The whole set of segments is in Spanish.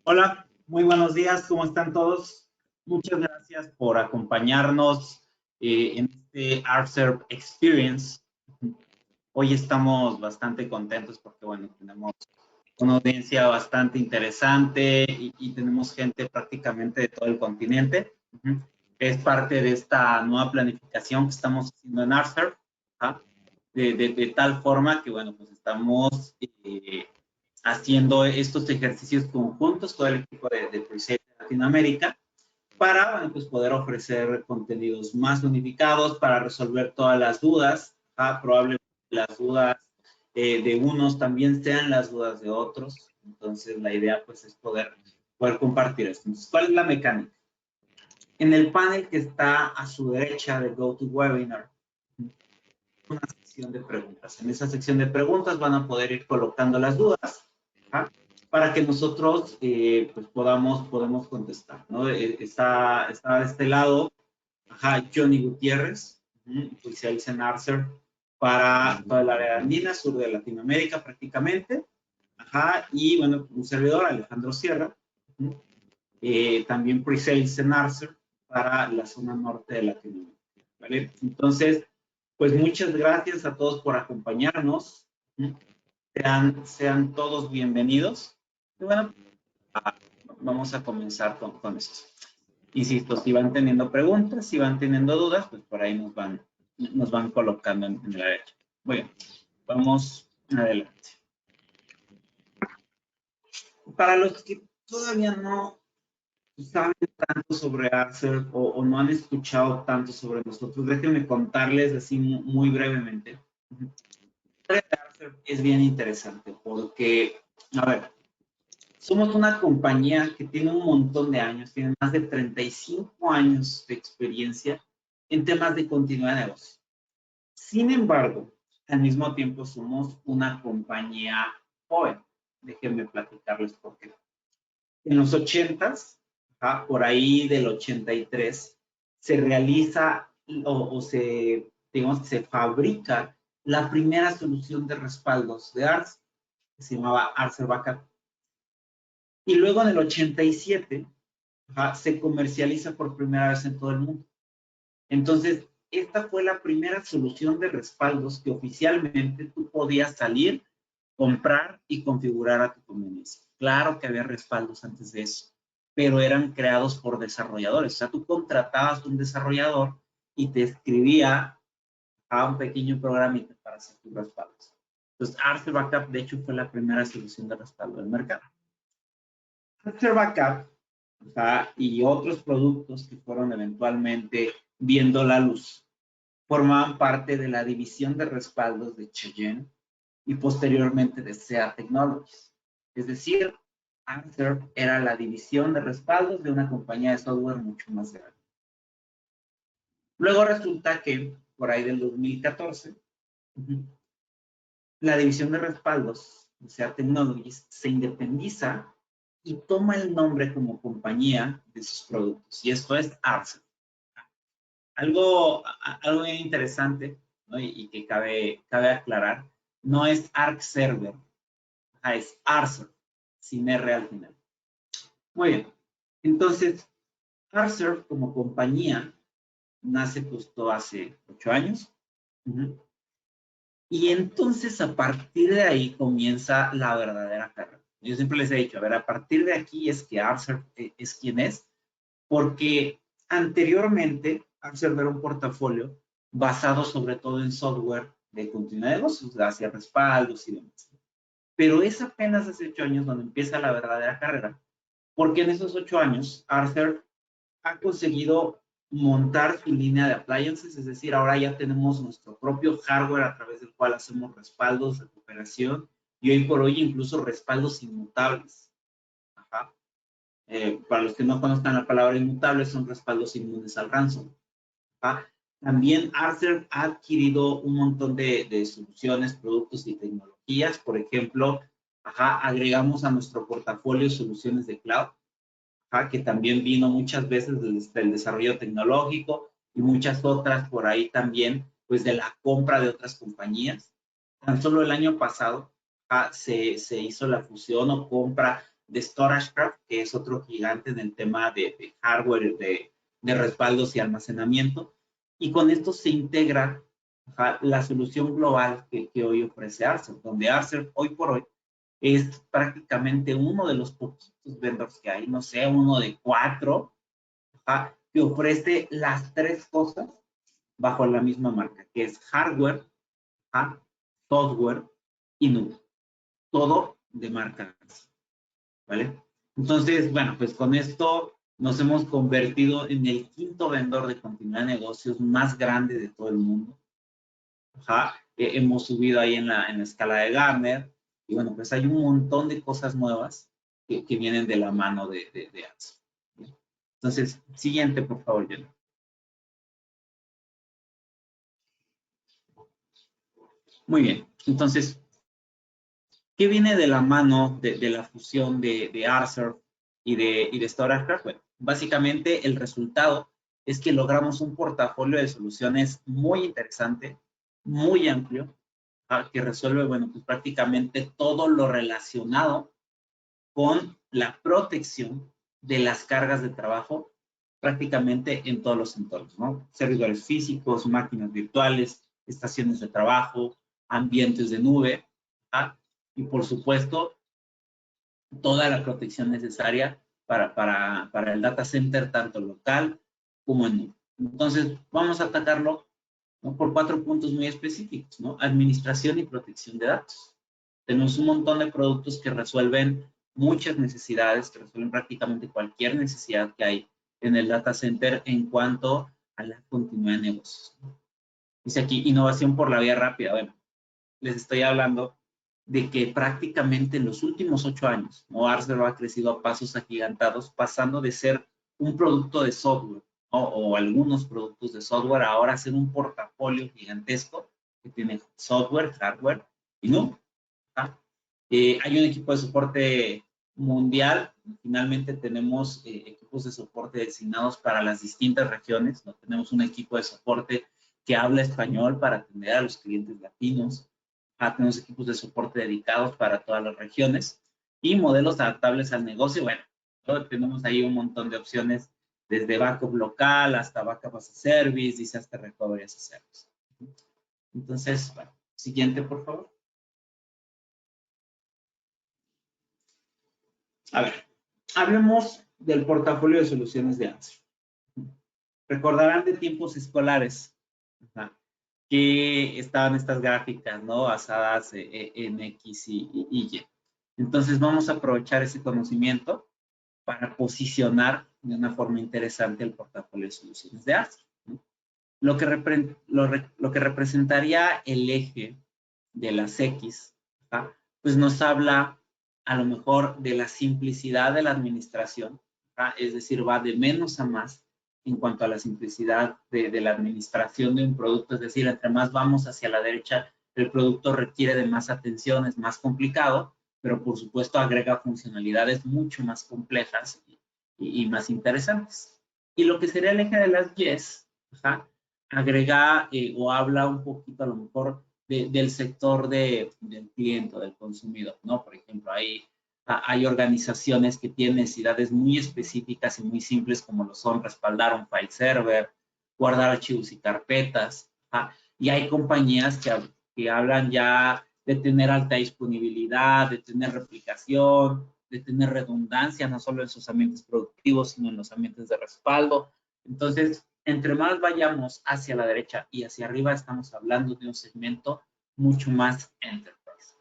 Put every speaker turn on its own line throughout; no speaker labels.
Hola, muy buenos días, ¿cómo están todos? Muchas gracias por acompañarnos en este ArtServe Experience. Hoy estamos bastante contentos porque, bueno, tenemos una audiencia bastante interesante y tenemos gente prácticamente de todo el continente. Es parte de esta nueva planificación que estamos haciendo en ArtServe, de tal forma que, bueno, pues estamos haciendo estos ejercicios conjuntos, todo el equipo de Presale de Latinoamérica, para, bueno, pues poder ofrecer contenidos más unificados, para resolver todas las dudas. Probablemente las dudas de unos también sean las dudas de otros. Entonces, la idea, pues, es poder compartir esto. Entonces, ¿cuál es la mecánica? En el panel que está a su derecha de GoToWebinar, una sección de preguntas. En esa sección de preguntas van a poder ir colocando las dudas, para que nosotros pues podamos contestar, ¿no? Está de este lado, Johnny Gutiérrez, especialista en ArtServe para toda el área andina, sur de Latinoamérica prácticamente, y bueno, un servidor, Alejandro Sierra, también pre-sales en ArtServe para la zona norte de Latinoamérica, ¿vale? Entonces, pues muchas gracias a todos por acompañarnos. Sean todos bienvenidos. Y bueno, vamos a comenzar con esto. Insisto, si van teniendo preguntas, si van teniendo dudas, pues por ahí nos van colocando en la derecha. Bueno, vamos adelante. Para los que todavía no saben tanto sobre ArtServe o no han escuchado tanto sobre nosotros, déjenme contarles así muy brevemente. La historia de ArtServe es bien interesante porque, a ver, somos una compañía que tiene un montón de años, tiene más de 35 años de experiencia en temas de continuidad de negocio. Sin embargo, al mismo tiempo somos una compañía joven. Déjenme platicarles por qué. En los 80s, por ahí del 83, se realiza digamos que se fabrica la primera solución de respaldos de ARTS, que se llamaba ArtServe Backup. Y luego en el 87, se comercializa por primera vez en todo el mundo. Entonces, esta fue la primera solución de respaldos que oficialmente tú podías salir, comprar y configurar a tu conveniencia. Claro que había respaldos antes de eso, pero eran creados por desarrolladores. O sea, tú contratabas un desarrollador y te escribía a un pequeño programita para hacer tus respaldos. Entonces, ArtServe Backup, de hecho, fue la primera solución de respaldo del mercado. ArtServe Backup, y otros productos que fueron eventualmente viendo la luz, formaban parte de la división de respaldos de Cheyenne y posteriormente de SEA Technologies. Es decir, ArtServe era la división de respaldos de una compañía de software mucho más grande. Luego resulta que por ahí del 2014, la división de respaldos de SEA Technologies se independiza y toma el nombre como compañía de sus productos. Y esto es ArtServe. Algo bien interesante, ¿no? y que cabe aclarar, no es ArcServer, es ArtServe, sin R al final. Muy bien. Entonces, ArtServe como compañía nace justo hace 8 años. Y entonces, a partir de ahí comienza la verdadera carrera. Yo siempre les he dicho, a ver, a partir de aquí es que ArtServe es quien es, porque anteriormente ArtServe era un portafolio basado sobre todo en software de continuidad de negocios, hacia respaldos y demás. Pero es apenas hace 8 años donde empieza la verdadera carrera, porque en esos 8 años ArtServe ha conseguido montar su línea de appliances, es decir, ahora ya tenemos nuestro propio hardware a través del cual hacemos respaldos, recuperación y hoy por hoy incluso respaldos inmutables. Para los que no conozcan la palabra inmutables, son respaldos inmunes al ransom. También ArtServe ha adquirido un montón de soluciones, productos y tecnologías. Por ejemplo, agregamos a nuestro portafolio soluciones de cloud, que también vino muchas veces del desarrollo tecnológico y muchas otras por ahí también, pues de la compra de otras compañías. Tan solo el año pasado se hizo la fusión o compra de StorageCraft, que es otro gigante en el tema de hardware, de respaldos y almacenamiento. Y con esto se integra la solución global que hoy ofrece Arcer, donde Arcer hoy por hoy es prácticamente uno de los poquitos vendors que hay, no sé, uno de 4, que ofrece las 3 cosas bajo la misma marca, que es hardware, software y nube. Todo de marca, ¿vale? Entonces, bueno, pues con esto nos hemos convertido en el 5º vendedor de continuidad de negocios más grande de todo el mundo. Hemos subido ahí en la escala de Gartner. Y bueno, pues hay un montón de cosas nuevas que vienen de la mano de Arcer. Entonces, siguiente, por favor, Jenny. Muy bien. Entonces, ¿qué viene de la mano de la fusión de Arcer y de StorageCraft? Bueno, básicamente el resultado es que logramos un portafolio de soluciones muy interesante, muy amplio, que resuelve, bueno, pues prácticamente todo lo relacionado con la protección de las cargas de trabajo prácticamente en todos los entornos, ¿no? Servidores físicos, máquinas virtuales, estaciones de trabajo, ambientes de nube, y por supuesto, toda la protección necesaria para el data center, tanto local como en nube. Entonces, vamos a atacarlo, ¿no?, por 4 puntos muy específicos, ¿no? Administración y protección de datos. Tenemos un montón de productos que resuelven muchas necesidades, que resuelven prácticamente cualquier necesidad que hay en el data center en cuanto a la continuidad de negocios. Dice aquí, innovación por la vía rápida. Bueno, les estoy hablando de que prácticamente en los últimos 8 años, ¿no?, Arcer ha crecido a pasos agigantados, pasando de ser un producto de software, ¿no?, o algunos productos de software, ahora ser un portafolio gigantesco que tiene software, hardware y no. Hay un equipo de soporte mundial. Finalmente tenemos equipos de soporte designados para las distintas regiones, ¿no? Tenemos un equipo de soporte que habla español para atender a los clientes latinos. Tenemos equipos de soporte dedicados para todas las regiones y modelos adaptables al negocio. Bueno, ¿no?, tenemos ahí un montón de opciones, desde backup local hasta backup as a service, disaster recovery as a service. Entonces, bueno, siguiente, por favor. A ver, hablemos del portafolio de soluciones de Arcer. Recordarán de tiempos escolares, que estaban estas gráficas, ¿no?, basadas en X y Y. Entonces vamos a aprovechar ese conocimiento para posicionar de una forma interesante el portafolio de soluciones de Arcer, ¿no? Lo que representaría el eje de las X, pues nos habla a lo mejor de la simplicidad de la administración, es decir, va de menos a más en cuanto a la simplicidad de la administración de un producto, es decir, entre más vamos hacia la derecha, el producto requiere de más atención, es más complicado, pero por supuesto agrega funcionalidades mucho más complejas y más interesantes. Y lo que sería el eje de las Y's, agrega o habla un poquito a lo mejor del sector del cliente, del consumidor, ¿no? Por ejemplo, hay organizaciones que tienen necesidades muy específicas y muy simples, como lo son respaldar un file server, guardar archivos y carpetas, y hay compañías que hablan ya de tener alta disponibilidad, de tener replicación, de tener redundancia, no solo en sus ambientes productivos, sino en los ambientes de respaldo. Entonces, entre más vayamos hacia la derecha y hacia arriba, estamos hablando de un segmento mucho más enterprise.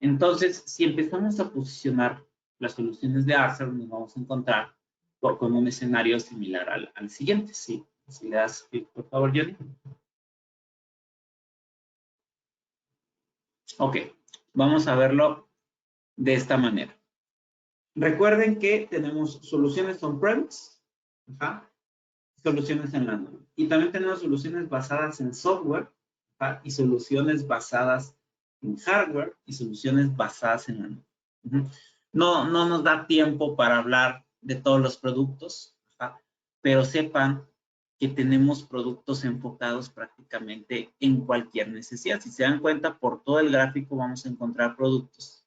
Entonces, si empezamos a posicionar las soluciones de Arcer, nos vamos a encontrar con un escenario similar al siguiente. ¿Sí? Si le das clic, por favor, Johnny. Ok, vamos a verlo de esta manera. Recuerden que tenemos soluciones on-premise, soluciones en la nube. Y también tenemos soluciones basadas en software, y soluciones basadas en hardware y soluciones basadas en la nube. No nos da tiempo para hablar de todos los productos, pero sepan que tenemos productos enfocados prácticamente en cualquier necesidad. Si se dan cuenta, por todo el gráfico vamos a encontrar productos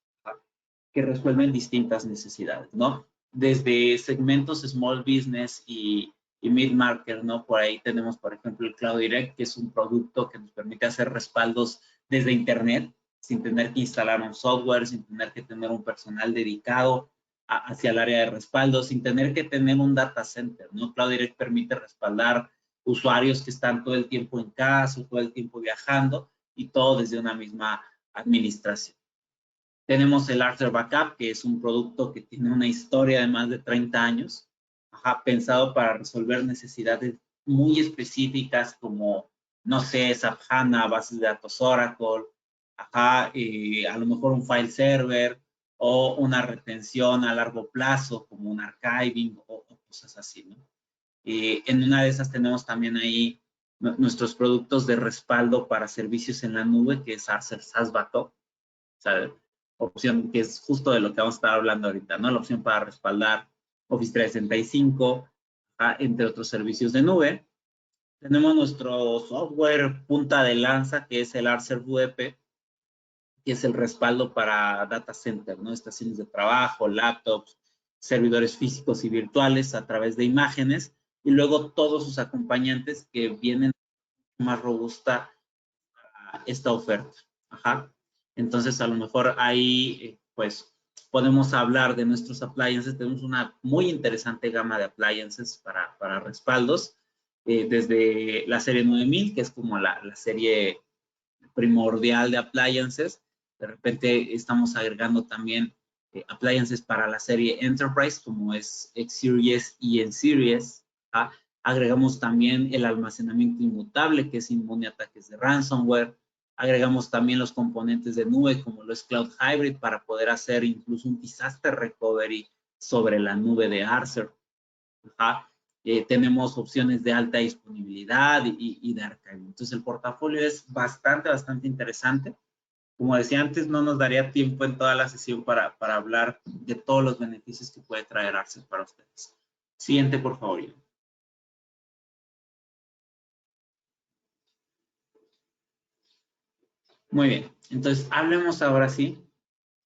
que resuelven distintas necesidades, ¿no? Desde segmentos small business y mid-market, ¿no? Por ahí tenemos, por ejemplo, el Cloud Direct, que es un producto que nos permite hacer respaldos desde Internet, sin tener que instalar un software, sin tener que tener un personal dedicado hacia el área de respaldo, sin tener que tener un data center, ¿no? Cloud Direct permite respaldar usuarios que están todo el tiempo en casa, todo el tiempo viajando, y todo desde una misma administración. Tenemos el Archer Backup, que es un producto que tiene una historia de más de 30 años, pensado para resolver necesidades muy específicas como, no sé, SAP HANA, bases de datos Oracle, a lo mejor un file server o una retención a largo plazo como un archiving o cosas así, ¿no? En una de esas tenemos también ahí nuestros productos de respaldo para servicios en la nube, que es Archer SaaS Backup. O sea, opción que es justo de lo que vamos a estar hablando ahorita, ¿no? La opción para respaldar Office 365, entre otros servicios de nube. Tenemos nuestro software punta de lanza, que es el Archer VP, que es el respaldo para data center, ¿no? Estaciones de trabajo, laptops, servidores físicos y virtuales a través de imágenes, y luego todos sus acompañantes que vienen más robusta a esta oferta. Entonces, a lo mejor ahí, pues, podemos hablar de nuestros appliances. Tenemos una muy interesante gama de appliances para respaldos, desde la serie 9000, que es como la serie primordial de appliances. De repente estamos agregando también appliances para la serie Enterprise, como es X-Series y N-Series. Agregamos también el almacenamiento inmutable, que es inmune a ataques de ransomware. Agregamos también los componentes de nube, como lo es Cloud Hybrid, para poder hacer incluso un disaster recovery sobre la nube de Archer. Tenemos opciones de alta disponibilidad y de archivo. Entonces, el portafolio es bastante interesante. Como decía antes, no nos daría tiempo en toda la sesión para hablar de todos los beneficios que puede traer Archer para ustedes. Siguiente, por favor. Muy bien. Entonces, hablemos ahora sí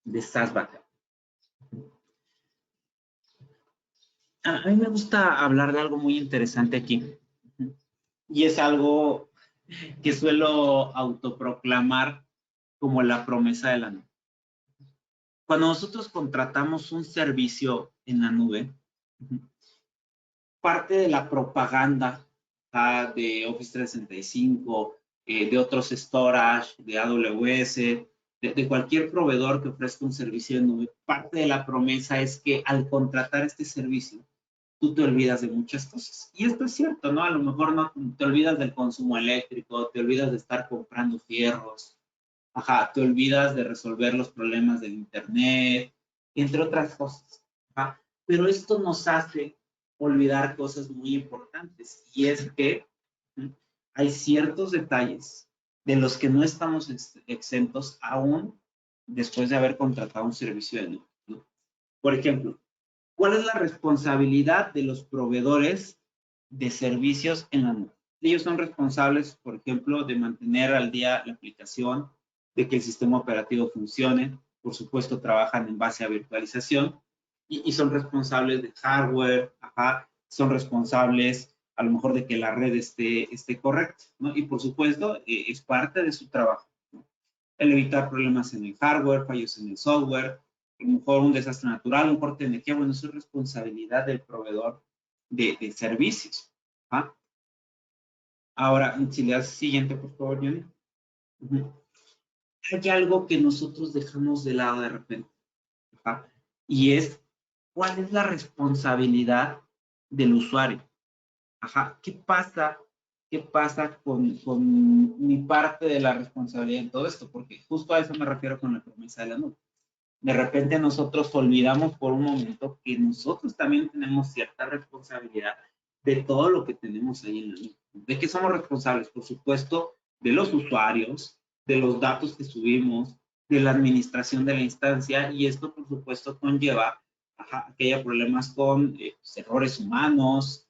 de SaaS Backup. A mí me gusta hablar de algo muy interesante aquí. Y es algo que suelo autoproclamar como la promesa de la nube. Cuando nosotros contratamos un servicio en la nube, parte de la propaganda de Office 365, de otros storage, de AWS, de cualquier proveedor que ofrezca un servicio en nube, parte de la promesa es que al contratar este servicio, tú te olvidas de muchas cosas. Y esto es cierto, ¿no? A lo mejor no te olvidas del consumo eléctrico, te olvidas de estar comprando fierros, te olvidas de resolver los problemas del internet, entre otras cosas. Pero esto nos hace olvidar cosas muy importantes, y es que hay ciertos detalles de los que no estamos exentos aún después de haber contratado un servicio de nube, ¿no? Por ejemplo, ¿cuál es la responsabilidad de los proveedores de servicios en la nube? Ellos son responsables, por ejemplo, de mantener al día la aplicación, de que el sistema operativo funcione. Por supuesto, trabajan en base a virtualización y son responsables de hardware, son responsables a lo mejor de que la red esté correcta, ¿no? Y por supuesto, es parte de su trabajo, ¿no? El evitar problemas en el hardware, fallos en el software, a lo mejor un desastre natural, un corte de energía. Bueno, eso es responsabilidad del proveedor de servicios. Ahora, si le das siguiente, por favor, Johnny. Hay algo que nosotros dejamos de lado de repente, y es, ¿cuál es la responsabilidad del usuario? ¿Qué pasa? ¿Qué pasa con mi parte de la responsabilidad en todo esto? Porque justo a eso me refiero con la promesa de la nube. De repente nosotros olvidamos por un momento que nosotros también tenemos cierta responsabilidad de todo lo que tenemos ahí en la nube. ¿De qué somos responsables? Por supuesto, de los usuarios, de los datos que subimos, de la administración de la instancia, y esto, por supuesto, conlleva que haya problemas con errores humanos,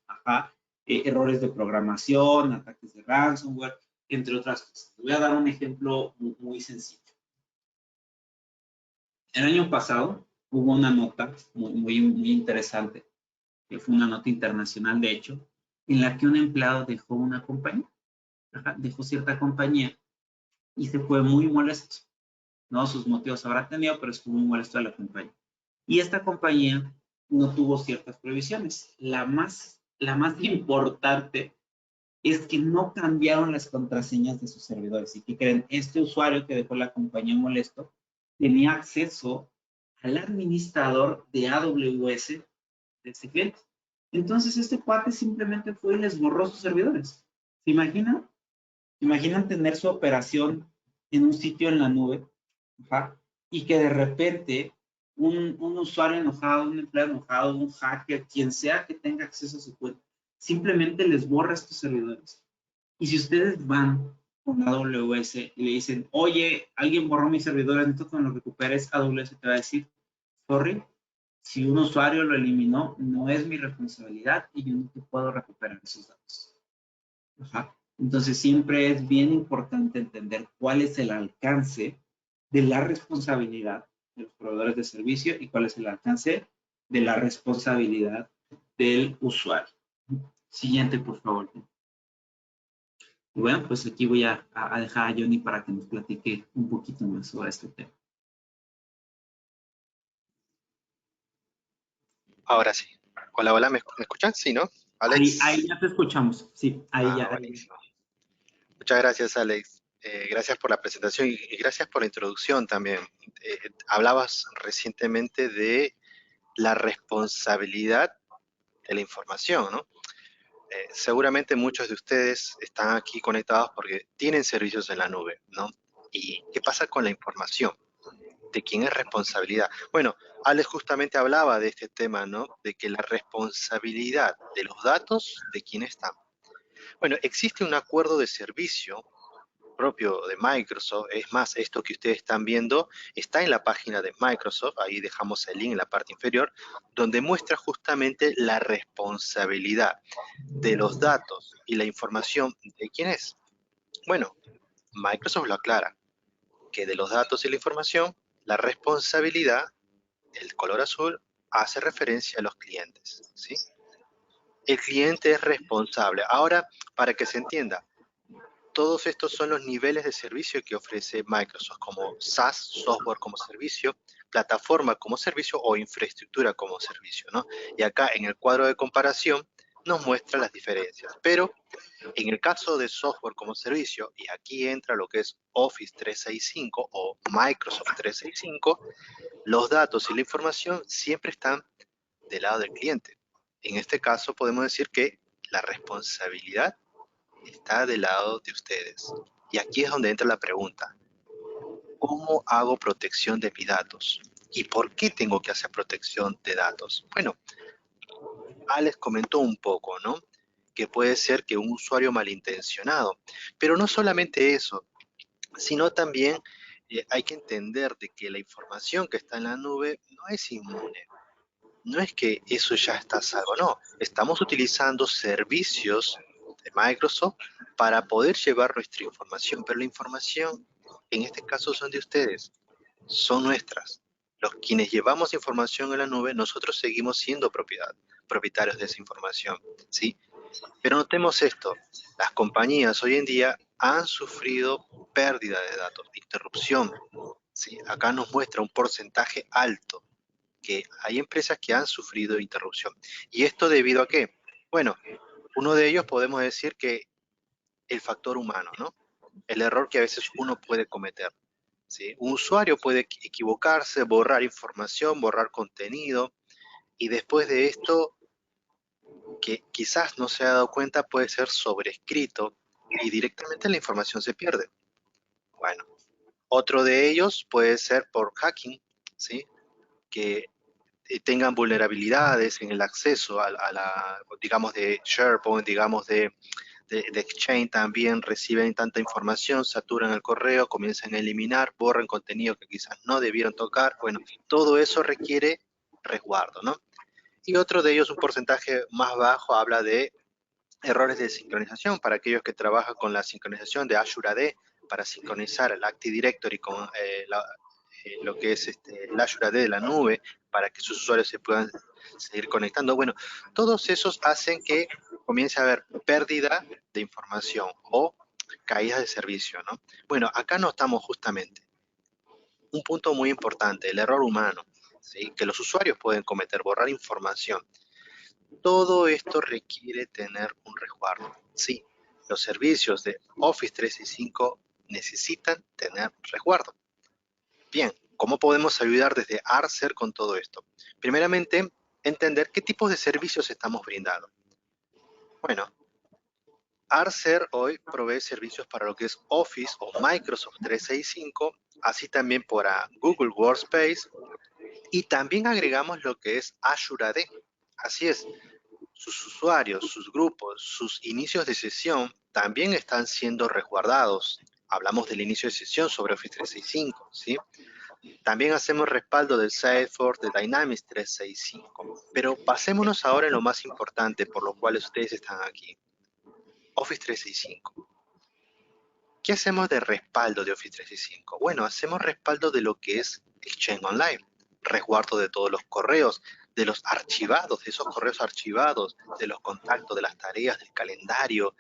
errores de programación, ataques de ransomware, entre otras cosas. Voy a dar un ejemplo muy sencillo. El año pasado, hubo una nota muy interesante, que fue una nota internacional, de hecho, en la que un empleado dejó una compañía, dejó cierta compañía y se fue muy molesto, ¿no? Sus motivos habrá tenido, pero estuvo muy molesto de la compañía. Y esta compañía no tuvo ciertas previsiones. La más importante es que no cambiaron las contraseñas de sus servidores. ¿Y qué creen? Este usuario que dejó la compañía molesto tenía acceso al administrador de AWS de ese cliente. Entonces este cuate simplemente fue y les borró sus servidores. ¿Se imaginan? ¿Se imaginan tener su operación en un sitio en la nube? Ajá, y que de repente un usuario enojado, un empleado enojado, un hacker, quien sea que tenga acceso a su cuenta, simplemente les borra estos servidores. Y si ustedes van con AWS y le dicen, oye, alguien borró mis servidores, necesito que me lo recuperes, AWS te va a decir, sorry, si un usuario lo eliminó, no es mi responsabilidad y yo no te puedo recuperar esos datos. Ajá. Entonces siempre es bien importante entender cuál es el alcance de la responsabilidad de los proveedores de servicio y cuál es el alcance de la responsabilidad del usuario. Siguiente, por favor. Y bueno, pues aquí voy a dejar a Johnny para que nos platique un poquito más sobre este tema.
Ahora sí. Hola, hola, ¿me escuchan? Sí, ¿no? Alex.
Ahí ya te escuchamos. Sí, ahí ya.
Buenísimo. Muchas gracias, Alex. Gracias por la presentación y gracias por la introducción también. Hablabas recientemente de la responsabilidad de la información, ¿no? Seguramente muchos de ustedes están aquí conectados porque tienen servicios en la nube, ¿no? ¿Y qué pasa con la información? ¿De quién es responsabilidad? Bueno, Alex justamente hablaba de este tema, ¿no? De que la responsabilidad de los datos, ¿de quién está? Bueno, existe un acuerdo de servicio propio de Microsoft. Es más, esto que ustedes están viendo está en la página de Microsoft, ahí dejamos el link en la parte inferior, donde muestra justamente la responsabilidad de los datos y la información de quién es. Bueno, Microsoft lo aclara, que de los datos y la información, la responsabilidad, el color azul, hace referencia a los clientes, ¿sí? El cliente es responsable. Ahora, para que se entienda, todos estos son los niveles de servicio que ofrece Microsoft, como SaaS, software como servicio, plataforma como servicio o infraestructura como servicio, ¿no? Y acá en el cuadro de comparación nos muestra las diferencias. Pero en el caso de software como servicio, y aquí entra lo que es Office 365 o Microsoft 365, los datos y la información siempre están del lado del cliente. En este caso podemos decir que la responsabilidad está del lado de ustedes. Y aquí es donde entra la pregunta. ¿Cómo hago protección de mis datos? ¿Y por qué tengo que hacer protección de datos? Bueno, Alex comentó un poco, ¿no? Que puede ser que un usuario malintencionado. Pero no solamente eso, sino también hay que entender de que la información que está en la nube no es inmune. No es que eso ya está a salvo, no. Estamos utilizando servicios de Microsoft para poder llevar nuestra información, pero la información en este caso son de ustedes, son nuestras. Los quienes llevamos información en la nube, nosotros seguimos siendo propietarios de esa información, ¿sí? Pero notemos esto, las compañías hoy en día han sufrido pérdida de datos, interrupción, ¿sí? Acá nos muestra un porcentaje alto que hay empresas que han sufrido interrupción. ¿Y esto debido a qué? Bueno, uno de ellos podemos decir que el factor humano, ¿no? El error que a veces uno puede cometer, ¿sí? Un usuario puede equivocarse, borrar información, borrar contenido, y después de esto, que quizás no se ha dado cuenta, puede ser sobrescrito y directamente la información se pierde. Bueno, otro de ellos puede ser por hacking, ¿sí? Que tengan vulnerabilidades en el acceso a la, digamos, de SharePoint, digamos, de Exchange también reciben tanta información, saturan el correo, comienzan a eliminar, borran contenido que quizás no debieron tocar. Bueno, todo eso requiere resguardo, ¿no? Y otro de ellos, un porcentaje más bajo, habla de errores de sincronización para aquellos que trabajan con la sincronización de Azure AD para sincronizar el Active Directory con lo que es el Azure AD de la nube para que sus usuarios se puedan seguir conectando. Bueno, todos esos hacen que comience a haber pérdida de información o caídas de servicio, ¿no? Bueno, acá notamos justamente un punto muy importante, el error humano, ¿sí? Que los usuarios pueden cometer, borrar información. Todo esto requiere tener un resguardo. Sí, los servicios de Office 365 necesitan tener resguardo. Bien, ¿cómo podemos ayudar desde Arcer con todo esto? Primeramente, entender qué tipos de servicios estamos brindando. Bueno, Arcer hoy provee servicios para lo que es Office o Microsoft 365, así también para Google Workspace, y también agregamos lo que es Azure AD. Así es, sus usuarios, sus grupos, sus inicios de sesión también están siendo resguardados. Hablamos del inicio de sesión sobre Office 365, ¿sí? También hacemos respaldo del Salesforce, de Dynamics 365. Pero pasémonos ahora en lo más importante, por lo cual ustedes están aquí. Office 365. ¿Qué hacemos de respaldo de Office 365? Bueno, hacemos respaldo de lo que es Exchange Online, resguardo de todos los correos, de los archivados, de esos correos archivados, de los contactos, de las tareas, del calendario,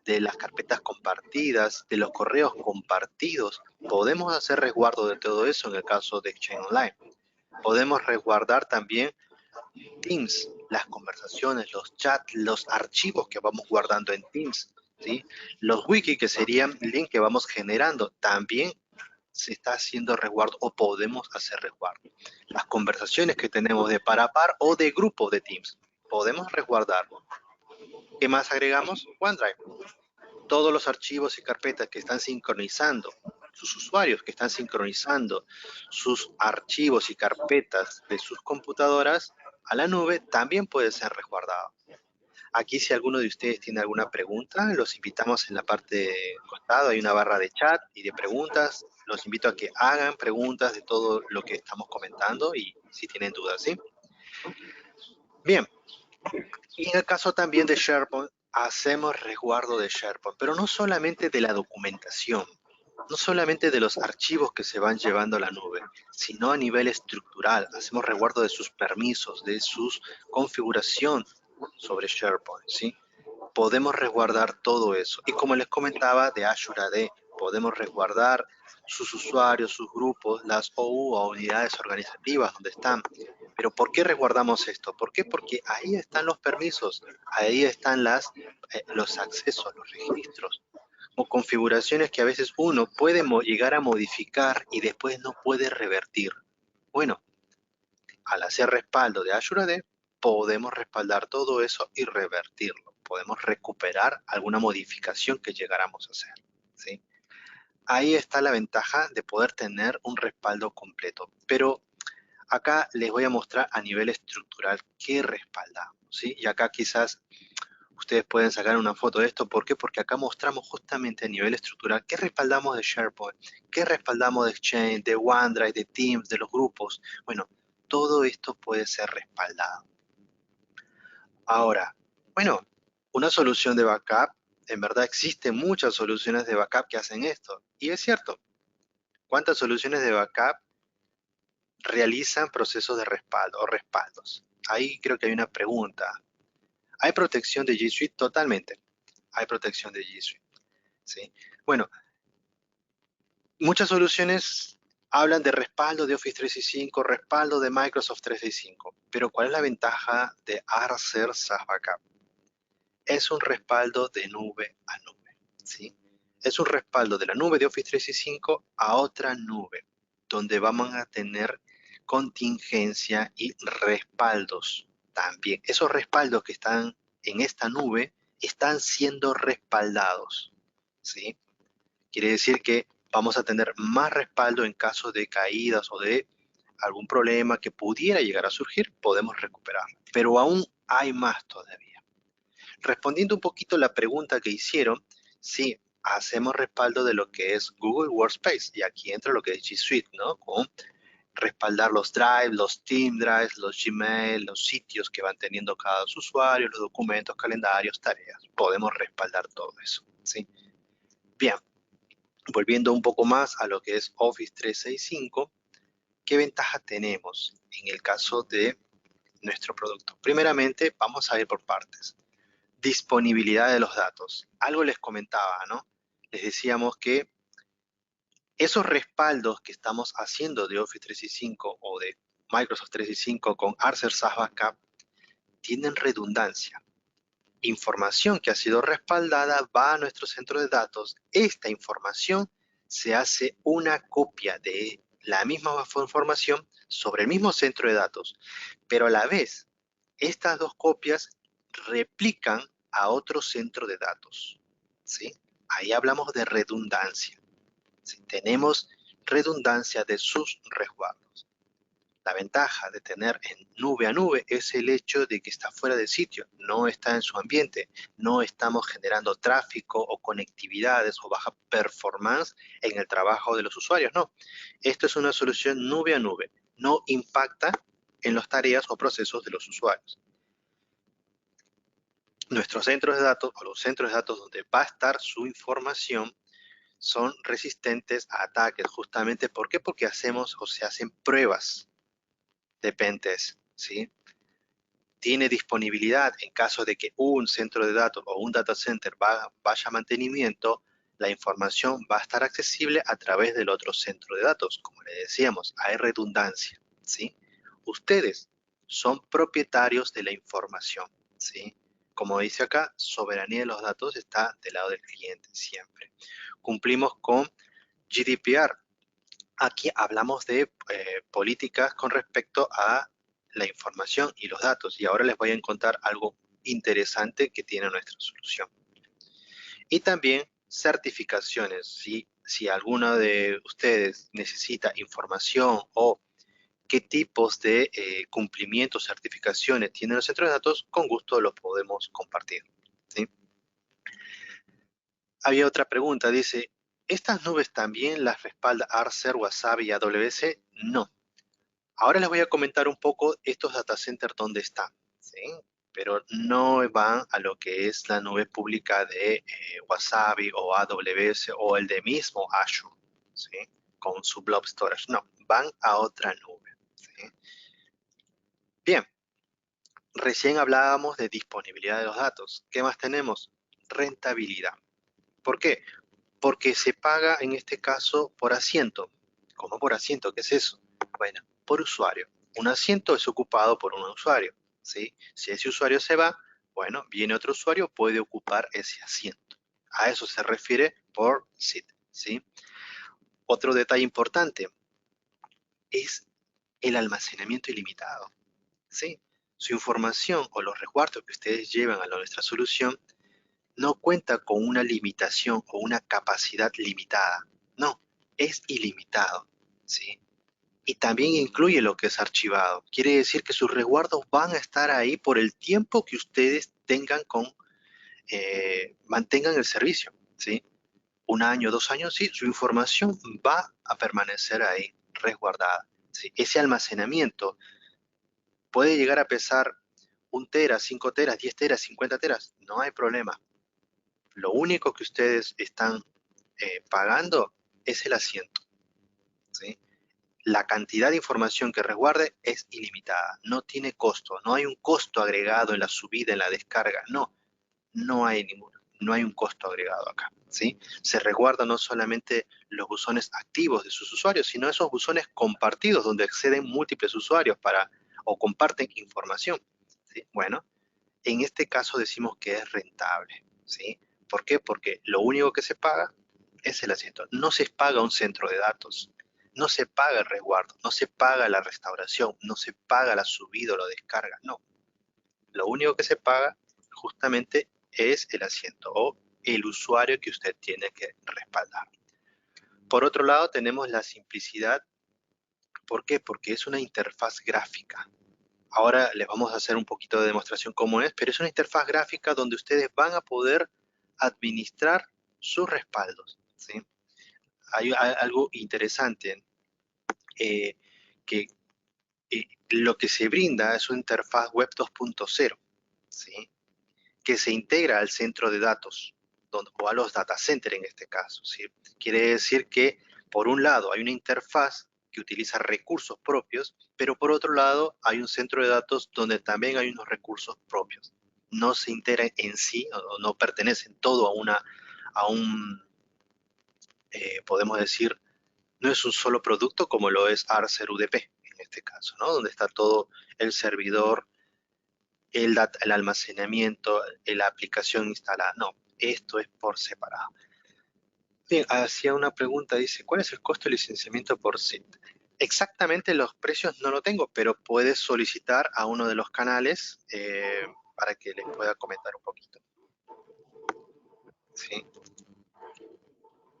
de las carpetas compartidas, de los correos compartidos. Podemos hacer resguardo de todo eso en el caso de Exchange Online. Podemos resguardar también Teams, las conversaciones, los chats, los archivos que vamos guardando en Teams, ¿sí? Los wiki, que serían links que vamos generando, también se está haciendo resguardo o podemos hacer resguardo. Las conversaciones que tenemos de par a par o de grupo de Teams, podemos resguardar. ¿Qué más agregamos? OneDrive. Todos los archivos y carpetas que están sincronizando, sus usuarios que están sincronizando sus archivos y carpetas de sus computadoras a la nube, también puede ser resguardado. Aquí, si alguno de ustedes tiene alguna pregunta, los invitamos en la parte de costado, hay una barra de chat y de preguntas. Los invito a que hagan preguntas de todo lo que estamos comentando y si tienen dudas, ¿sí? Bien, y en el caso también de SharePoint, hacemos resguardo de SharePoint, pero no solamente de la documentación, no solamente de los archivos que se van llevando a la nube, sino a nivel estructural. Hacemos resguardo de sus permisos, de su configuración sobre SharePoint, ¿sí? Podemos resguardar todo eso. Y como les comentaba, de Azure AD, podemos resguardar sus usuarios, sus grupos, las OU o unidades organizativas donde están. Pero ¿por qué resguardamos esto? ¿Por qué? Porque ahí están los permisos, ahí están los accesos, los registros o configuraciones que a veces uno puede llegar a modificar y después no puede revertir. Bueno, al hacer respaldo de Azure AD, podemos respaldar todo eso y revertirlo. Podemos recuperar alguna modificación que llegáramos a hacer, ¿sí? Ahí está la ventaja de poder tener un respaldo completo. Pero acá les voy a mostrar a nivel estructural qué respaldamos, ¿sí? Y acá quizás ustedes pueden sacar una foto de esto. ¿Por qué? Porque acá mostramos justamente a nivel estructural qué respaldamos de SharePoint, qué respaldamos de Exchange, de OneDrive, de Teams, de los grupos. Bueno, todo esto puede ser respaldado. Ahora, bueno, una solución de backup, en verdad existen muchas soluciones de backup que hacen esto. Y es cierto, ¿cuántas soluciones de backup realizan procesos de respaldo o respaldos? Ahí creo que hay una pregunta. ¿Hay protección de G Suite? Totalmente. Hay protección de G Suite, ¿sí? Bueno, muchas soluciones hablan de respaldo de Office 365, respaldo de Microsoft 365, pero ¿cuál es la ventaja de Arcer SaaS Backup? Es un respaldo de nube a nube, ¿sí? Es un respaldo de la nube de Office 365 a otra nube, donde vamos a tener contingencia y respaldos también. Esos respaldos que están en esta nube están siendo respaldados, ¿sí? Quiere decir que vamos a tener más respaldo en caso de caídas o de algún problema que pudiera llegar a surgir, podemos recuperar. Pero aún hay más todavía. Respondiendo un poquito la pregunta que hicieron, sí, hacemos respaldo de lo que es Google Workspace, y aquí entra lo que es G Suite, ¿no? Con respaldar los Drive, los Team Drives, los Gmail, los sitios que van teniendo cada usuario, los documentos, calendarios, tareas. Podemos respaldar todo eso, ¿sí? Bien, volviendo un poco más a lo que es Office 365, ¿qué ventaja tenemos en el caso de nuestro producto? Primeramente, vamos a ir por partes. Disponibilidad de los datos. Algo les comentaba, ¿no? Les decíamos que esos respaldos que estamos haciendo de Office 365 o de Microsoft 365 con Archer SaaS Backup tienen redundancia. Información que ha sido respaldada va a nuestro centro de datos. Esta información se hace una copia de la misma información sobre el mismo centro de datos, pero a la vez estas dos copias replican a otro centro de datos, ¿sí? Ahí hablamos de redundancia. ¿Sí? Tenemos redundancia de sus resguardos. La ventaja de tener en nube a nube es el hecho de que está fuera del sitio, no está en su ambiente, no estamos generando tráfico o conectividades o baja performance en el trabajo de los usuarios, no. Esto es una solución nube a nube, no impacta en las tareas o procesos de los usuarios. Nuestros centros de datos o los centros de datos donde va a estar su información son resistentes a ataques, justamente, ¿por qué? Porque hacemos o se hacen pruebas de pentest, ¿sí? Tiene disponibilidad en caso de que un centro de datos o un data center vaya a mantenimiento, la información va a estar accesible a través del otro centro de datos. Como le decíamos, hay redundancia, ¿sí? Ustedes son propietarios de la información, ¿sí? Como dice acá, soberanía de los datos está del lado del cliente siempre. Cumplimos con GDPR. Aquí hablamos de políticas con respecto a la información y los datos. Y ahora les voy a contar algo interesante que tiene nuestra solución. Y también certificaciones. Si alguno de ustedes necesita información o qué tipos de cumplimientos, certificaciones tienen los centros de datos, con gusto los podemos compartir, ¿sí? Había otra pregunta, dice, ¿estas nubes también las respalda Archer, Wasabi y AWS? No. Ahora les voy a comentar un poco estos data centers donde están, ¿sí? Pero no van a lo que es la nube pública de Wasabi o AWS o el de mismo Azure, ¿sí? Con su blob storage. No, van a otra nube, ¿sí? Bien, recién hablábamos de disponibilidad de los datos. ¿Qué más tenemos? Rentabilidad. ¿Por qué? Porque se paga en este caso por asiento. ¿Cómo por asiento? ¿Qué es eso? Bueno, por usuario. Un asiento es ocupado por un usuario, ¿sí? Si ese usuario se va, bueno, viene otro usuario, puede ocupar ese asiento. A eso se refiere por seat, ¿sí? Otro detalle importante es el almacenamiento ilimitado, ¿sí? Su información o los resguardos que ustedes llevan a nuestra solución no cuenta con una limitación o una capacidad limitada. No, es ilimitado, ¿sí? Y también incluye lo que es archivado. Quiere decir que sus resguardos van a estar ahí por el tiempo que ustedes mantengan el servicio, ¿sí? 1 año, 2 años, sí, su información va a permanecer ahí, resguardada, ¿sí? Ese almacenamiento puede llegar a pesar 1 tera, 5 teras, 10 teras, 50 teras, no hay problema. Lo único que ustedes están pagando es el asiento, ¿sí? La cantidad de información que resguarde es ilimitada, no tiene costo, no hay un costo agregado en la subida, en la descarga, no hay ninguno, no hay un costo agregado acá, ¿sí? Se resguardan no solamente los buzones activos de sus usuarios, sino esos buzones compartidos donde acceden múltiples usuarios o comparten información, ¿sí? Bueno, en este caso decimos que es rentable, ¿sí? ¿Por qué? Porque lo único que se paga es el asiento. No se paga un centro de datos, no se paga el resguardo, no se paga la restauración, no se paga la subida o la descarga, no. Lo único que se paga justamente es el asiento o el usuario que usted tiene que respaldar. Por otro lado, tenemos la simplicidad. ¿Por qué? Porque es una interfaz gráfica. Ahora les vamos a hacer un poquito de demostración cómo es, pero es una interfaz gráfica donde ustedes van a poder administrar sus respaldos, ¿sí? Hay algo interesante, que lo que se brinda es una interfaz web 2.0, ¿sí? Que se integra al centro de datos, o a los data centers en este caso, ¿sí? Quiere decir que, por un lado, hay una interfaz que utiliza recursos propios, pero por otro lado hay un centro de datos donde también hay unos recursos propios. No se integran en sí, o no pertenecen todo a un, podemos decir, no es un solo producto como lo es Arcer UDP, en este caso, ¿no? Donde está todo el servidor, el almacenamiento, la aplicación instalada. No, esto es por separado. Bien, hacía una pregunta, dice, ¿cuál es el costo de licenciamiento por SIT? Exactamente los precios no lo tengo, pero puedes solicitar a uno de los canales para que les pueda comentar un poquito. ¿Sí?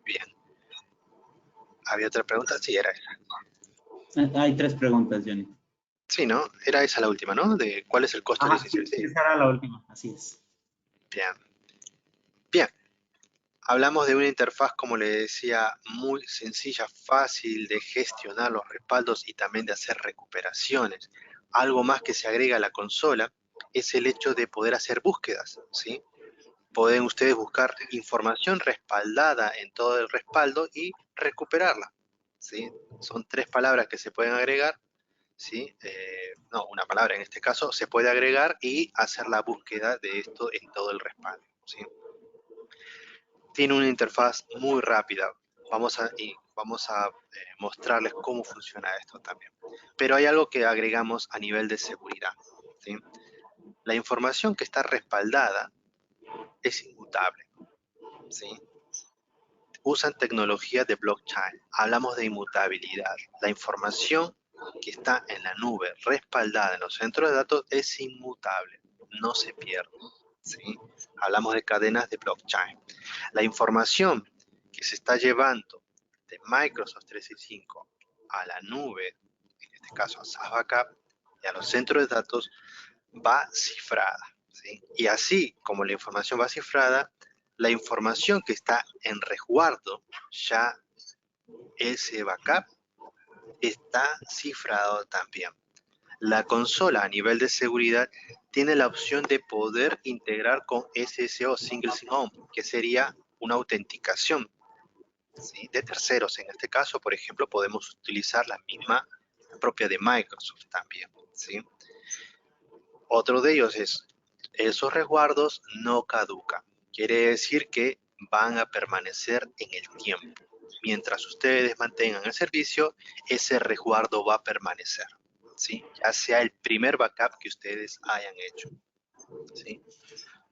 Bien. ¿Había otra pregunta? Sí, era esa.
Hay 3 preguntas, Johnny.
Sí, ¿no? Era esa la última, ¿no? De cuál es el costo de
Ajá, sí,
licenciamiento. Sí.
esa era la última, así es.
Bien. Bien. Hablamos de una interfaz, como le decía, muy sencilla, fácil de gestionar los respaldos y también de hacer recuperaciones. Algo más que se agrega a la consola es el hecho de poder hacer búsquedas, ¿sí? Pueden ustedes buscar información respaldada en todo el respaldo y recuperarla, ¿sí? Son 3 palabras que se pueden agregar, ¿sí? No, una palabra en este caso, se puede agregar y hacer la búsqueda de esto en todo el respaldo, ¿sí? Tiene una interfaz muy rápida. Vamos a mostrarles cómo funciona esto también. Pero hay algo que agregamos a nivel de seguridad, ¿sí? La información que está respaldada es inmutable, ¿sí? Usan tecnología de blockchain. Hablamos de inmutabilidad. La información que está en la nube respaldada en los centros de datos es inmutable, no se pierde, ¿sí? Hablamos de cadenas de blockchain. La información que se está llevando de Microsoft 365 a la nube, en este caso a SaaS Backup y a los centros de datos, va cifrada, ¿sí? Y así como la información va cifrada, la información que está en resguardo, ya ese backup, está cifrado también. La consola a nivel de seguridad tiene la opción de poder integrar con SSO, Single Sign-On, que sería una autenticación, ¿sí? De terceros. En este caso, por ejemplo, podemos utilizar la misma propia de Microsoft también, ¿sí? Otro de ellos es, esos resguardos no caducan. Quiere decir que van a permanecer en el tiempo. Mientras ustedes mantengan el servicio, ese resguardo va a permanecer, ¿sí? Ya sea el primer backup que ustedes hayan hecho, ¿sí?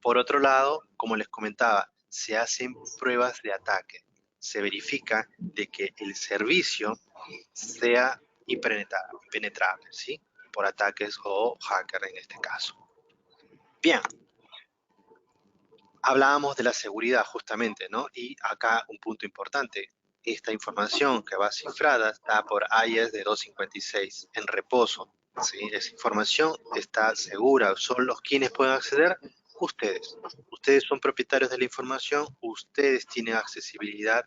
Por otro lado, como les comentaba, se hacen pruebas de ataque. Se verifica de que el servicio sea impenetrable, ¿sí? Por ataques o hacker en este caso. Bien, hablábamos de la seguridad justamente, ¿no? Y acá un punto importante. Esta información que va cifrada está por IES de 256 en reposo, ¿sí? Esa información está segura. ¿Son los quienes pueden acceder? Ustedes. Ustedes son propietarios de la información, ustedes tienen accesibilidad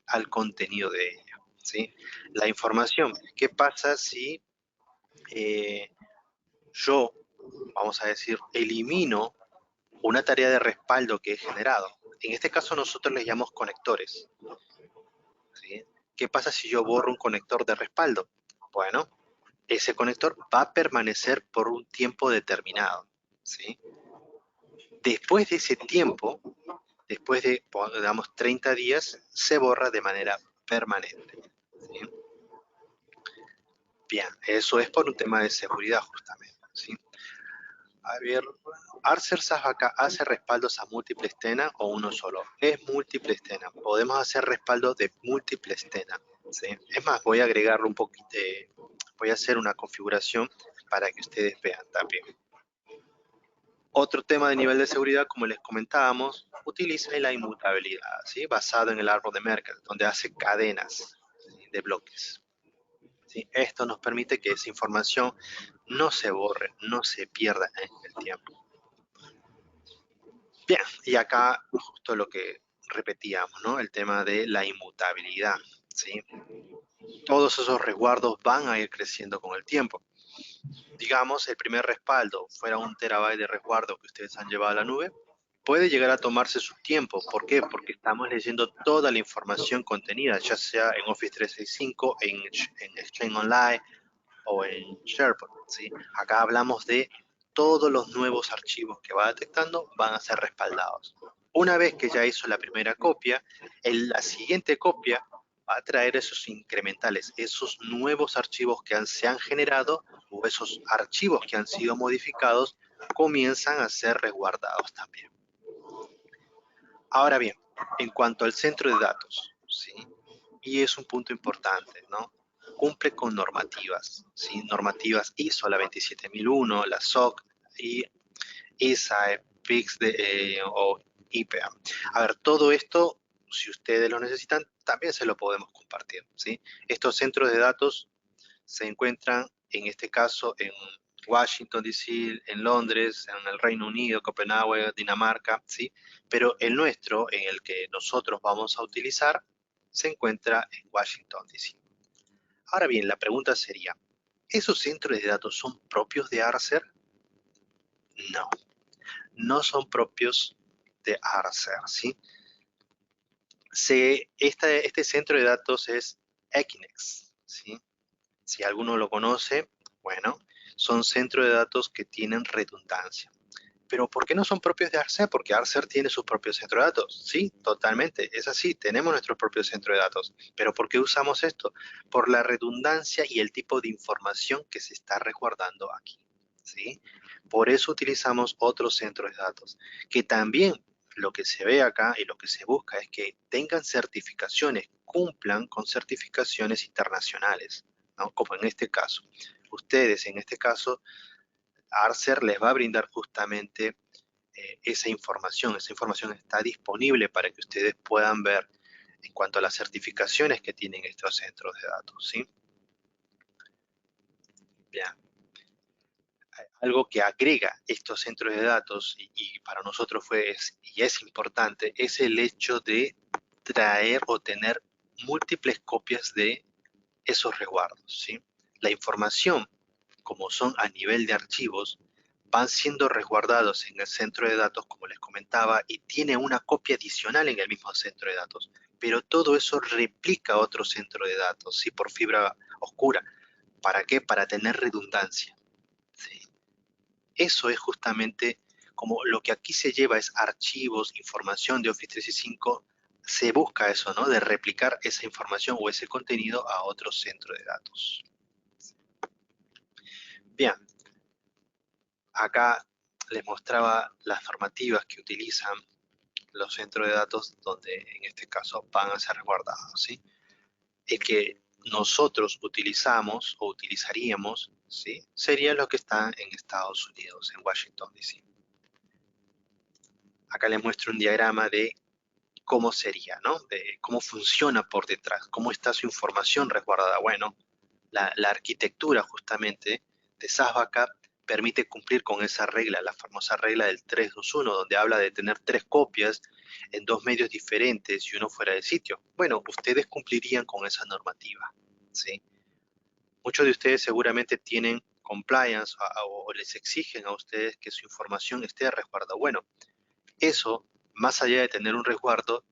al contenido de ella, ¿sí? La información. ¿Qué pasa si yo, vamos a decir, elimino una tarea de respaldo que he generado? En este caso nosotros les llamamos conectores, ¿sí? ¿Qué pasa si yo borro un conector de respaldo? Bueno, ese conector va a permanecer por un tiempo determinado, ¿sí? Después de ese tiempo, después de, digamos, 30 días, se borra de manera permanente, ¿sí? Bien, eso es por un tema de seguridad justamente, ¿sí? A ver, Arcer SaaS Backup hace respaldos a múltiples tenant o uno solo. Es múltiples tenant. Podemos hacer respaldos de múltiples tenant, ¿sí? Es más, voy a agregarle un poquito, voy a hacer una configuración para que ustedes vean también. Otro tema de nivel de seguridad, como les comentábamos, utiliza la inmutabilidad, ¿sí? Basado en el árbol de Merkle, donde hace cadenas, ¿sí? De bloques, ¿sí? Esto nos permite que esa información no se borre, no se pierda en el tiempo. Bien, y acá justo lo que repetíamos, ¿no? El tema de la inmutabilidad, ¿sí? Todos esos resguardos van a ir creciendo con el tiempo. Digamos, el primer respaldo fuera 1 terabyte de resguardo que ustedes han llevado a la nube. puede llegar a tomarse su tiempo. ¿Por qué? Porque estamos leyendo toda la información contenida, ya sea en Office 365, en Exchange Online o en SharePoint, ¿sí? Acá hablamos de todos los nuevos archivos que va detectando van a ser respaldados. Una vez que ya hizo la primera copia, la siguiente copia va a traer esos incrementales, esos nuevos archivos que se han generado o esos archivos que han sido modificados comienzan a ser resguardados también. Ahora bien, en cuanto al centro de datos, ¿sí? Y es un punto importante, ¿no? Cumple con normativas, ¿sí? Normativas ISO, la 27001, la SOC y ISAE, PIX o IPA. A ver, todo esto, si ustedes lo necesitan, también se lo podemos compartir, ¿sí? Estos centros de datos se encuentran, en este caso, en Washington, D.C., en Londres, en el Reino Unido, Copenhague, Dinamarca, ¿sí? Pero el nuestro, en el que nosotros vamos a utilizar, se encuentra en Washington, D.C. Ahora bien, la pregunta sería, ¿esos centros de datos son propios de Arcer? No, no son propios de Arcer, ¿sí? Este centro de datos es Equinix, ¿sí? Si alguno lo conoce, bueno, son centros de datos que tienen redundancia. Pero ¿por qué no son propios de Arcer? Porque Arcer tiene sus propios centros de datos. Sí, totalmente, es así, tenemos nuestro propio centro de datos. Pero ¿por qué usamos esto? Por la redundancia y el tipo de información que se está resguardando aquí. ¿Sí? Por eso utilizamos otros centros de datos, que también lo que se ve acá y lo que se busca es que tengan certificaciones, cumplan con certificaciones internacionales, ¿no? Como en este caso. Ustedes, en este caso, Arcer les va a brindar justamente esa información. Esa información está disponible para que ustedes puedan ver en cuanto a las certificaciones que tienen estos centros de datos, ¿sí? Bien. Algo que agrega estos centros de datos y para nosotros y es importante es el hecho de traer o tener múltiples copias de esos resguardos, ¿sí? La información, como son a nivel de archivos, van siendo resguardados en el centro de datos, como les comentaba, y tiene una copia adicional en el mismo centro de datos. Pero todo eso replica otro centro de datos, ¿sí? Por fibra oscura. ¿Para qué? Para tener redundancia, ¿sí? Eso es justamente como lo que aquí se lleva es archivos, información de Office 365, se busca eso, ¿no? De replicar esa información o ese contenido a otro centro de datos. Bien, acá les mostraba las normativas que utilizan los centros de datos donde en este caso van a ser resguardados, ¿sí? El que nosotros utilizamos o utilizaríamos, ¿sí? Sería lo que está en Estados Unidos, en Washington, D.C. Acá les muestro un diagrama de cómo sería, ¿no? De cómo funciona por detrás, cómo está su información resguardada. Bueno, la arquitectura justamente de SAS Backup permite cumplir con esa regla, la famosa regla del 3-2-1, donde habla de tener 3 copias en 2 medios diferentes y uno fuera de sitio. Bueno, ustedes cumplirían con esa normativa, ¿sí? Muchos de ustedes seguramente tienen compliance o les exigen a ustedes que su información esté resguardada. Bueno, eso, más allá de tener un resguardo,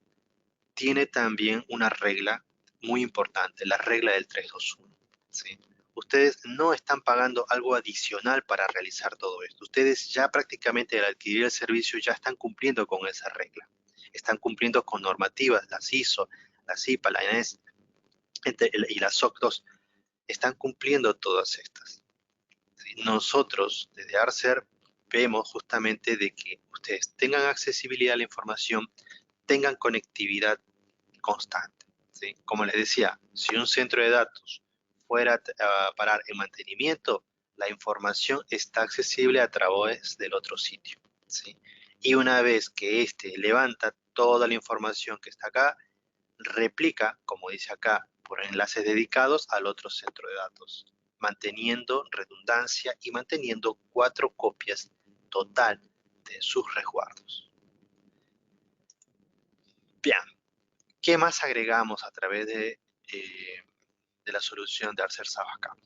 tiene también una regla muy importante, la regla del 3-2-1, ¿sí? Ustedes no están pagando algo adicional para realizar todo esto. Ustedes ya prácticamente al adquirir el servicio ya están cumpliendo con esa regla. Están cumpliendo con normativas, las ISO, las IPA, la INES y la SOC 2. Están cumpliendo todas estas, ¿sí? Nosotros, desde Arcer, vemos justamente de que ustedes tengan accesibilidad a la información, tengan conectividad constante, ¿sí? Como les decía, si un centro de datos fuera a parar en mantenimiento, la información está accesible a través del otro sitio, ¿sí? Y una vez que éste levanta toda la información que está acá, replica, como dice acá, por enlaces dedicados al otro centro de datos, manteniendo redundancia y manteniendo 4 copias total de sus resguardos. Bien, ¿qué más agregamos a través de la solución de Arcer SAS Backup?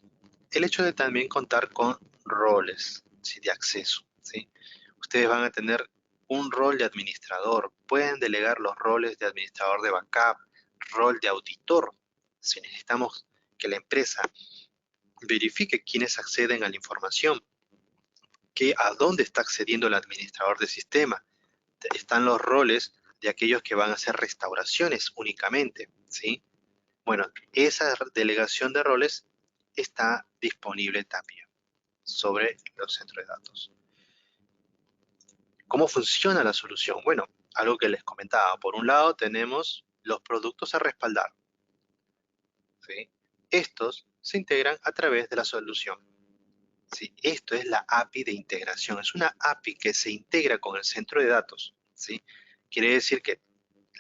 El hecho de también contar con roles, ¿sí? De acceso, ¿sí? Ustedes van a tener un rol de administrador, pueden delegar los roles de administrador de backup, rol de auditor, si necesitamos que la empresa verifique quiénes acceden a la información, a dónde está accediendo el administrador de sistema. Están los roles de aquellos que van a hacer restauraciones únicamente, ¿sí? Bueno, esa delegación de roles está disponible también sobre los centros de datos. ¿Cómo funciona la solución? Bueno, algo que les comentaba. Por un lado tenemos los productos a respaldar, ¿sí? Estos se integran a través de la solución. ¿Sí? Esto es la API de integración. Es una API que se integra con el centro de datos, ¿sí? Quiere decir que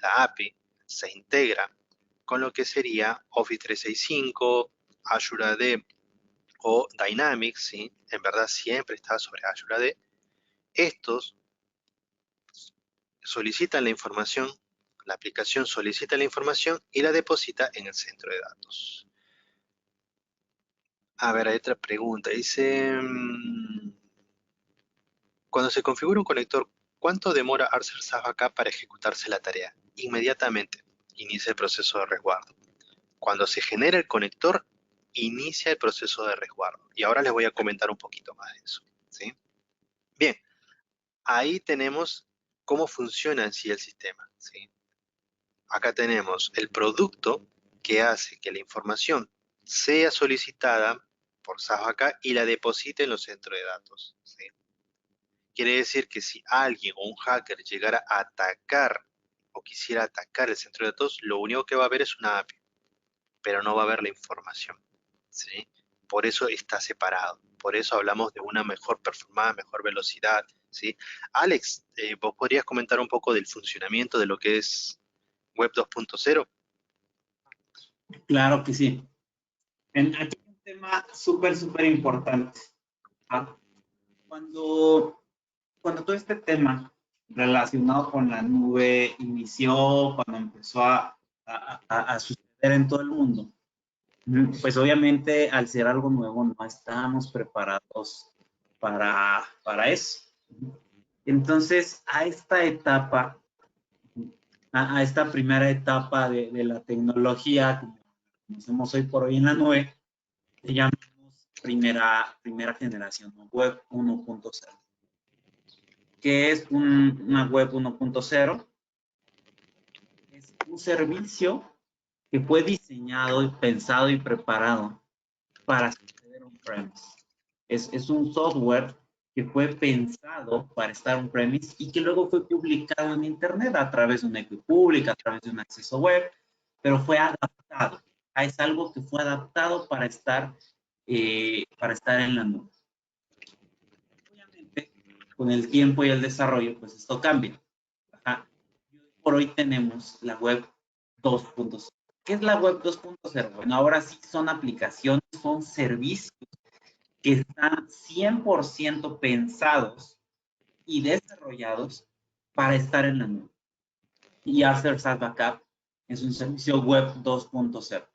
la API se integra con lo que sería Office 365, Azure AD o Dynamics, ¿sí? En verdad siempre está sobre Azure AD. Estos solicitan la información, la aplicación solicita la información y la deposita en el centro de datos. A ver, hay otra pregunta. Dice, cuando se configura un conector, ¿cuánto demora Arcer SaaS Backup para ejecutarse la tarea? Inmediatamente inicia el proceso de resguardo. Cuando se genera el conector, inicia el proceso de resguardo. Y ahora les voy a comentar un poquito más de eso, ¿sí? Bien, ahí tenemos cómo funciona en sí el sistema, ¿sí? Acá tenemos el producto que hace que la información sea solicitada por SaaS Backup y la deposite en los centros de datos, ¿sí? Quiere decir que si alguien o un hacker llegara a atacar o quisiera atacar el centro de datos, lo único que va a ver es una API, pero no va a ver la información, ¿sí? Por eso está separado, por eso hablamos de una mejor performance, mejor velocidad, ¿sí? Alex, ¿vos podrías comentar un poco del funcionamiento de lo que es Web 2.0?
Claro que sí. Aquí hay un tema súper importante. ¿Ah? Cuando todo este tema relacionado con la nube inició, cuando empezó a suceder en todo el mundo, pues obviamente al ser algo nuevo no estábamos preparados para eso. Entonces, a esta etapa, a esta primera etapa de la tecnología, como conocemos hoy por hoy en la nube, se llama primera generación, Web 1.0. ¿Qué es una Web 1.0? Es un servicio que fue diseñado, pensado y preparado para suceder on-premise. Es un software que fue pensado para estar on-premise y que luego fue publicado en Internet a través de una API pública, a través de un acceso web, pero fue adaptado. Es algo que fue adaptado para estar en la nube. Obviamente, con el tiempo y el desarrollo, pues esto cambia. Ajá. Por hoy tenemos la web 2.0. ¿Qué es la web 2.0? Bueno, ahora sí son aplicaciones, son servicios que están 100% pensados y desarrollados para estar en la nube. Y Azure SaaS Backup es un servicio web 2.0.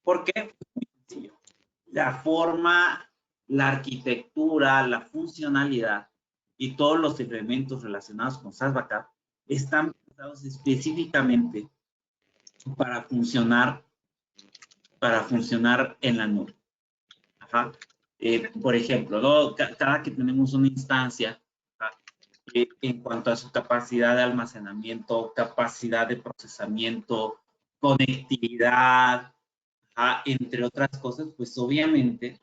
¿Por qué? Muy sencillo. La forma, la arquitectura, la funcionalidad y todos los elementos relacionados con SaaS Backup están pensados específicamente para funcionar en la nube. Ajá. Por ejemplo, ¿no? Cada que tenemos una instancia, en cuanto a su capacidad de almacenamiento, capacidad de procesamiento, conectividad, entre otras cosas, pues obviamente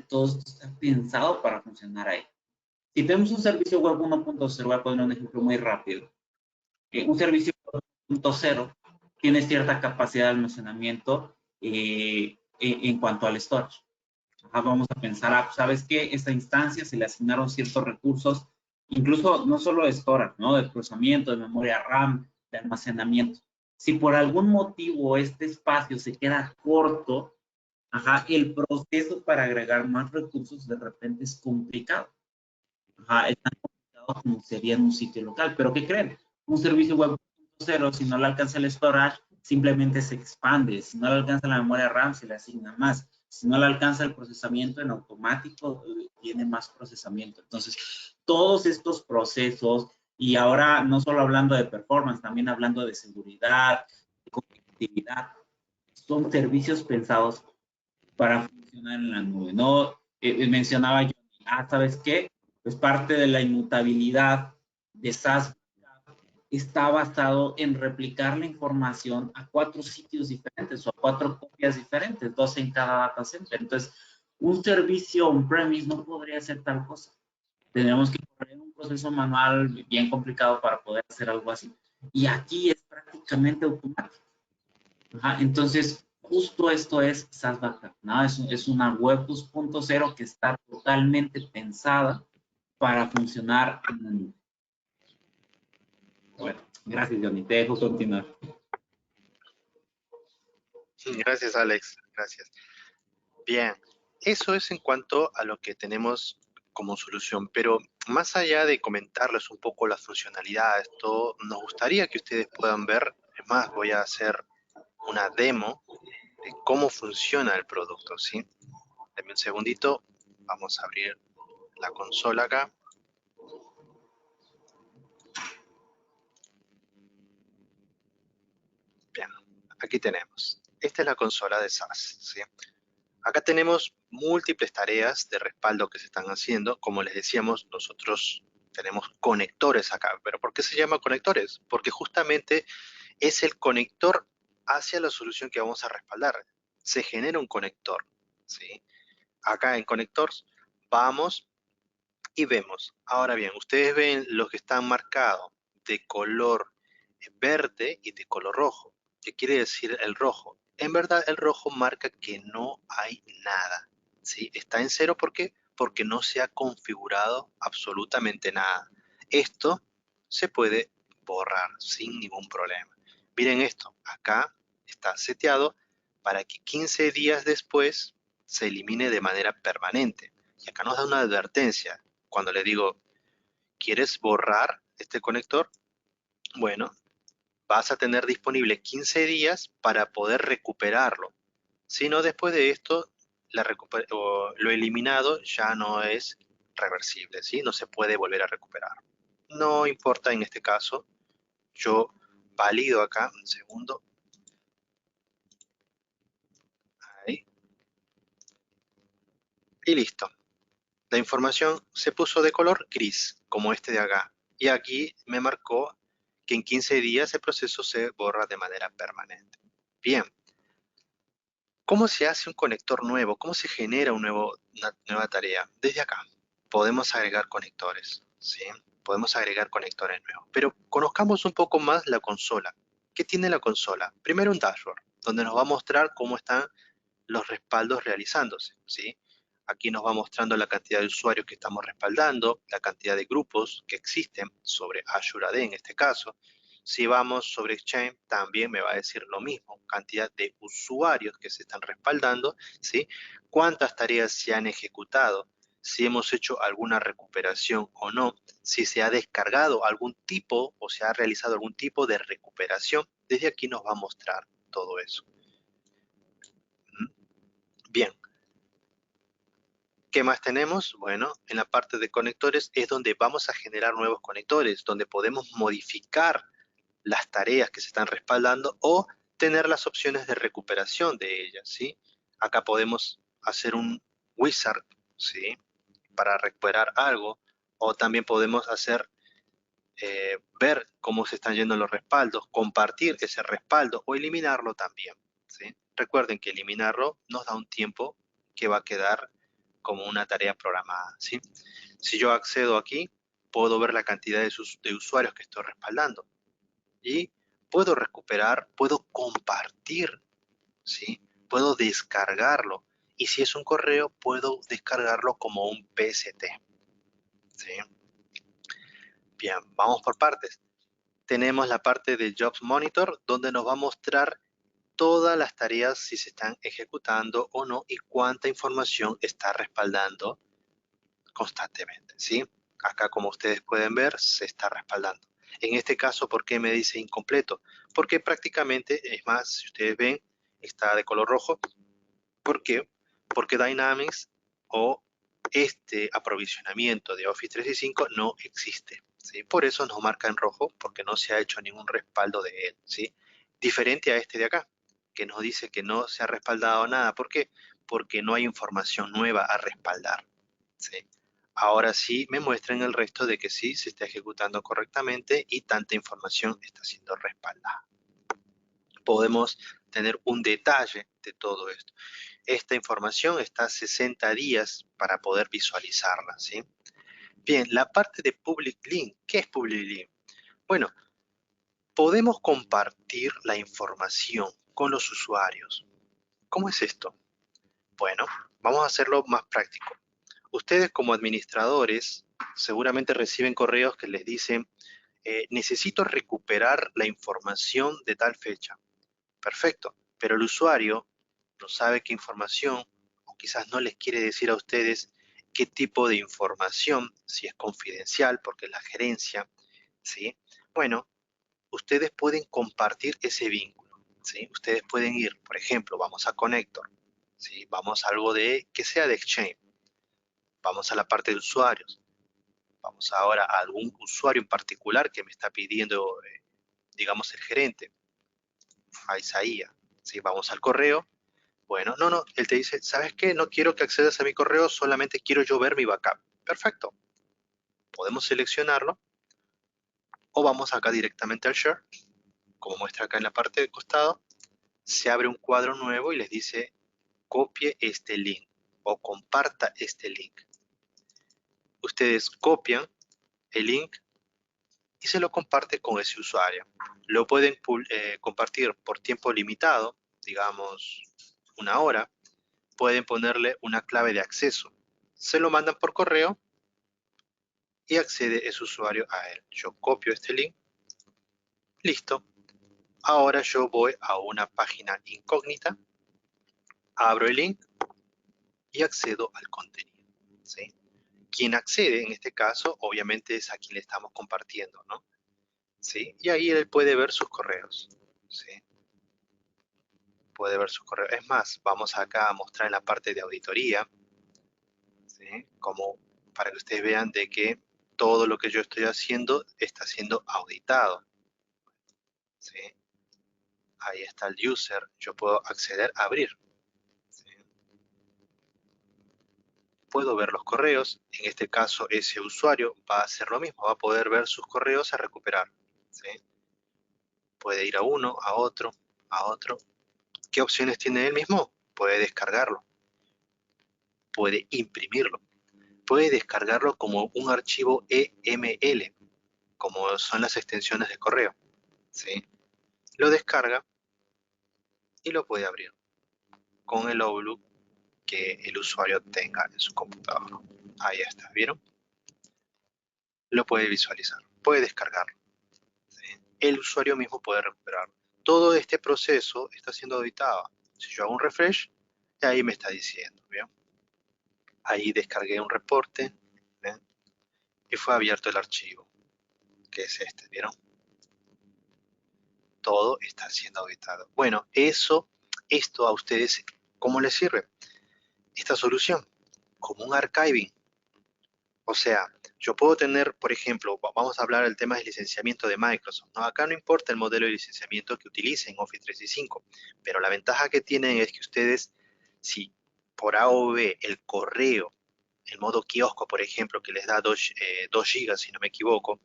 todo esto está pensado para funcionar ahí. Si tenemos un servicio web 1.0, voy a poner un ejemplo muy rápido. Un servicio web 1.0 tiene cierta capacidad de almacenamiento en cuanto al storage. Vamos a pensar, ¿sabes qué? Esta instancia se le asignaron ciertos recursos, incluso no solo de storage, ¿no? De procesamiento, de memoria RAM, de almacenamiento. Si por algún motivo este espacio se queda corto, el proceso para agregar más recursos de repente es complicado. Es tan complicado como sería en un sitio local. Pero ¿qué creen? Un servicio web 2.0, si no le alcanza el storage, simplemente se expande. Si no le alcanza la memoria RAM, se le asigna más. Si no le alcanza el procesamiento en automático, tiene más procesamiento. Entonces, todos estos procesos Y ahora no solo hablando de performance, también hablando de seguridad, de conectividad, son servicios pensados para funcionar en la nube. No mencionaba yo, ¿sabes qué? Pues parte de la inmutabilidad de SaaS está basado en replicar la información a 4 sitios diferentes o a 4 copias diferentes, 2 en cada data center. Entonces, un servicio on-premise no podría hacer tal cosa. Tendríamos que correr un proceso manual bien complicado para poder hacer algo así. Y aquí es prácticamente automático. Entonces, justo esto es SaaS Backup, ¿no? Es una web 2.0 que está totalmente pensada para funcionar en la nube. Bueno, gracias, Johnny. Te dejo continuar.
Gracias, Alex. Gracias. Bien, eso es en cuanto a lo que tenemos como solución, pero más allá de comentarles un poco las funcionalidades, todo, nos gustaría que ustedes puedan ver, es más, voy a hacer una demo de cómo funciona el producto, ¿sí? Denme un segundito, vamos a abrir la consola acá. Bien, aquí tenemos. Esta es la consola de SaaS, ¿sí? Acá tenemos múltiples tareas de respaldo que se están haciendo. Como les decíamos, nosotros tenemos conectores acá. ¿Pero por qué se llama conectores? Porque justamente es el conector hacia la solución que vamos a respaldar. Se genera un conector, ¿sí? Acá en Connectors vamos y vemos. Ahora bien, ustedes ven los que están marcados de color verde y de color rojo. ¿Qué quiere decir el rojo? En verdad, el rojo marca que no hay nada, ¿sí? Está en cero, ¿por qué? Porque no se ha configurado absolutamente nada. Esto se puede borrar sin ningún problema. Miren esto, acá está seteado para que 15 días después se elimine de manera permanente. Y acá nos da una advertencia. Cuando le digo, ¿quieres borrar este conector? Bueno, vas a tener disponible 15 días para poder recuperarlo. Si no, después de esto, lo eliminado ya no es reversible, ¿sí? No se puede volver a recuperar. No importa en este caso, yo valido acá, un segundo. Ahí. Y listo. La información se puso de color gris, como este de acá. Y aquí me marcó que en 15 días el proceso se borra de manera permanente. Bien. ¿Cómo se hace un conector nuevo? ¿Cómo se genera una nueva tarea? Desde acá podemos agregar conectores, ¿sí? Podemos agregar conectores nuevos. Pero conozcamos un poco más la consola. ¿Qué tiene la consola? Primero un dashboard, donde nos va a mostrar cómo están los respaldos realizándose, ¿sí? Aquí nos va mostrando la cantidad de usuarios que estamos respaldando, la cantidad de grupos que existen sobre Azure AD en este caso. Si vamos sobre Exchange, también me va a decir lo mismo, cantidad de usuarios que se están respaldando, ¿sí? Cuántas tareas se han ejecutado, si hemos hecho alguna recuperación o no, si se ha descargado algún tipo o se ha realizado algún tipo de recuperación. Desde aquí nos va a mostrar todo eso. Bien. ¿Qué más tenemos? Bueno, en la parte de conectores es donde vamos a generar nuevos conectores, donde podemos modificar las tareas que se están respaldando o tener las opciones de recuperación de ellas, ¿sí? Acá podemos hacer un wizard, ¿sí? Para recuperar algo, o también podemos hacer, ver cómo se están yendo los respaldos, compartir ese respaldo o eliminarlo también, ¿sí? Recuerden que eliminarlo nos da un tiempo que va a quedar como una tarea programada, ¿sí? Si yo accedo aquí, puedo ver la cantidad de usuarios que estoy respaldando y puedo recuperar, puedo compartir, ¿sí? Puedo descargarlo y si es un correo, puedo descargarlo como un PST, ¿sí? Bien, vamos por partes. Tenemos la parte de Jobs Monitor, donde nos va a mostrar todas las tareas si se están ejecutando o no y cuánta información está respaldando constantemente, ¿sí? Acá, como ustedes pueden ver, se está respaldando. En este caso, ¿por qué me dice incompleto? Porque prácticamente, es más, si ustedes ven, está de color rojo. ¿Por qué? Porque Dynamics o este aprovisionamiento de Office 365 no existe, ¿sí? Por eso nos marca en rojo, porque no se ha hecho ningún respaldo de él, ¿sí? Diferente a este de acá, que nos dice que no se ha respaldado nada. ¿Por qué? Porque no hay información nueva a respaldar, ¿sí? Ahora sí me muestra en el resto de que sí se está ejecutando correctamente y tanta información está siendo respaldada. Podemos tener un detalle de todo esto. Esta información está a 60 días para poder visualizarla, ¿sí? Bien, la parte de Public Link. ¿Qué es Public Link? Bueno, podemos compartir la información con los usuarios. ¿Cómo es esto? Bueno, vamos a hacerlo más práctico. Ustedes como administradores seguramente reciben correos que les dicen necesito recuperar la información de tal fecha. Perfecto, pero el usuario no sabe qué información o quizás no les quiere decir a ustedes qué tipo de información, si es confidencial porque es la gerencia, ¿sí? Bueno, ustedes pueden compartir ese vínculo, ¿sí? Ustedes pueden ir, por ejemplo, vamos a Connector, ¿sí? Vamos a algo de que sea de Exchange, vamos a la parte de usuarios, vamos ahora a algún usuario en particular que me está pidiendo, digamos, el gerente, a Isaías, ¿sí? Vamos al correo. Bueno, no, él te dice, ¿sabes qué? No quiero que accedas a mi correo, solamente quiero yo ver mi backup. Perfecto. Podemos seleccionarlo o vamos acá directamente al Share, como muestra acá en la parte de costado, se abre un cuadro nuevo y les dice, copie este link o comparta este link. Ustedes copian el link y se lo comparte con ese usuario. Lo pueden compartir por tiempo limitado, digamos 1 hora. Pueden ponerle una clave de acceso. Se lo mandan por correo y accede ese usuario a él. Yo copio este link. Listo. Ahora yo voy a una página incógnita, abro el link y accedo al contenido, ¿sí? Quien accede en este caso, obviamente es a quien le estamos compartiendo, ¿no? ¿Sí? Y ahí él puede ver sus correos, ¿sí? Puede ver sus correos. Es más, vamos acá a mostrar en la parte de auditoría, ¿sí? Como para que ustedes vean de que todo lo que yo estoy haciendo está siendo auditado, ¿sí? Ahí está el user, yo puedo acceder a abrir, ¿sí? Puedo ver los correos, en este caso ese usuario va a hacer lo mismo, va a poder ver sus correos a recuperar, ¿sí? Puede ir a uno, a otro, a otro. ¿Qué opciones tiene él mismo? Puede descargarlo, puede imprimirlo, puede descargarlo como un archivo EML, como son las extensiones de correo, ¿sí? Lo descarga y lo puede abrir con el Outlook que el usuario tenga en su computador. Ahí está, ¿vieron? Lo puede visualizar, puede descargarlo, ¿sí? El usuario mismo puede recuperarlo. Todo este proceso está siendo auditado. Si yo hago un refresh, ahí me está diciendo, ¿bien? Ahí descargué un reporte, ¿ven? Y fue abierto el archivo, que es este, ¿vieron? Todo está siendo auditado. Bueno, esto a ustedes, ¿cómo les sirve? Esta solución, como un archiving. O sea, yo puedo tener, por ejemplo, vamos a hablar del tema del licenciamiento de Microsoft, ¿no? Acá no importa el modelo de licenciamiento que utilicen Office 365, pero la ventaja que tienen es que ustedes, si por A o B el correo, el modo kiosco, por ejemplo, que les da 2 gigas, si no me equivoco,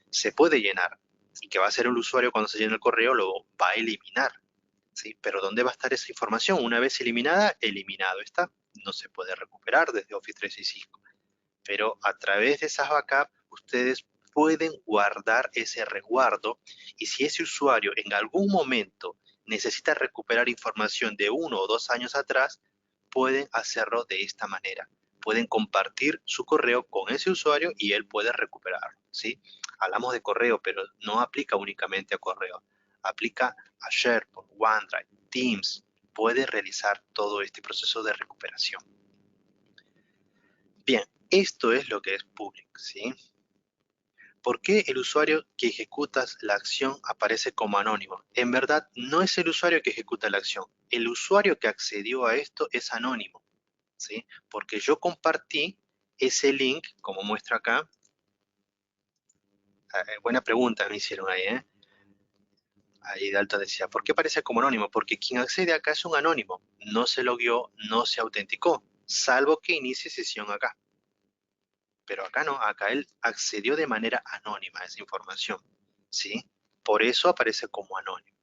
se puede llenar. Y que va a hacer el usuario cuando se llene el correo, lo va a eliminar, ¿sí? Pero ¿dónde va a estar esa información? Una vez eliminada, eliminado está. No se puede recuperar desde Office 365. Pero a través de esas backups ustedes pueden guardar ese resguardo y si ese usuario en algún momento necesita recuperar información de 1 o 2 años atrás, pueden hacerlo de esta manera. Pueden compartir su correo con ese usuario y él puede recuperarlo, ¿sí? Hablamos de correo, pero no aplica únicamente a correo. Aplica a SharePoint, OneDrive, Teams. Puede realizar todo este proceso de recuperación. Bien, esto es lo que es public, ¿sí? ¿Por qué el usuario que ejecuta la acción aparece como anónimo? En verdad, no es el usuario que ejecuta la acción. El usuario que accedió a esto es anónimo, ¿sí? Porque yo compartí ese link, como muestra acá, Buena pregunta me hicieron ahí, ¿eh? Ahí Dalton decía, ¿por qué parece como anónimo? Porque quien accede acá es un anónimo. No se logueó, no se autenticó, salvo que inicie sesión acá. Pero acá no, acá él accedió de manera anónima a esa información, ¿sí? Por eso aparece como anónimo.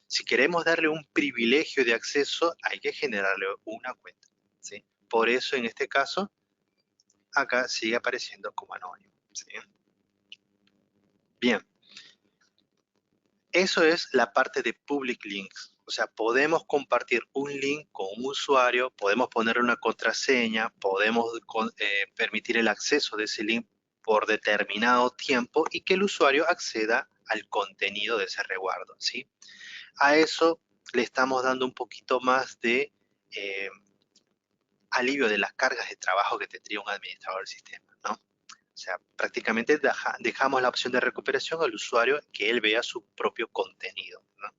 Si queremos darle un privilegio de acceso, hay que generarle una cuenta, ¿sí? Por eso en este caso, acá sigue apareciendo como anónimo, ¿sí? Bien, eso es la parte de public links. O sea, podemos compartir un link con un usuario, podemos ponerle una contraseña, podemos permitir el acceso de ese link por determinado tiempo y que el usuario acceda al contenido de ese resguardo, ¿sí? A eso le estamos dando un poquito más de alivio de las cargas de trabajo que tendría un administrador del sistema, ¿no? O sea, prácticamente dejamos la opción de recuperación al usuario que él vea su propio contenido, ¿no?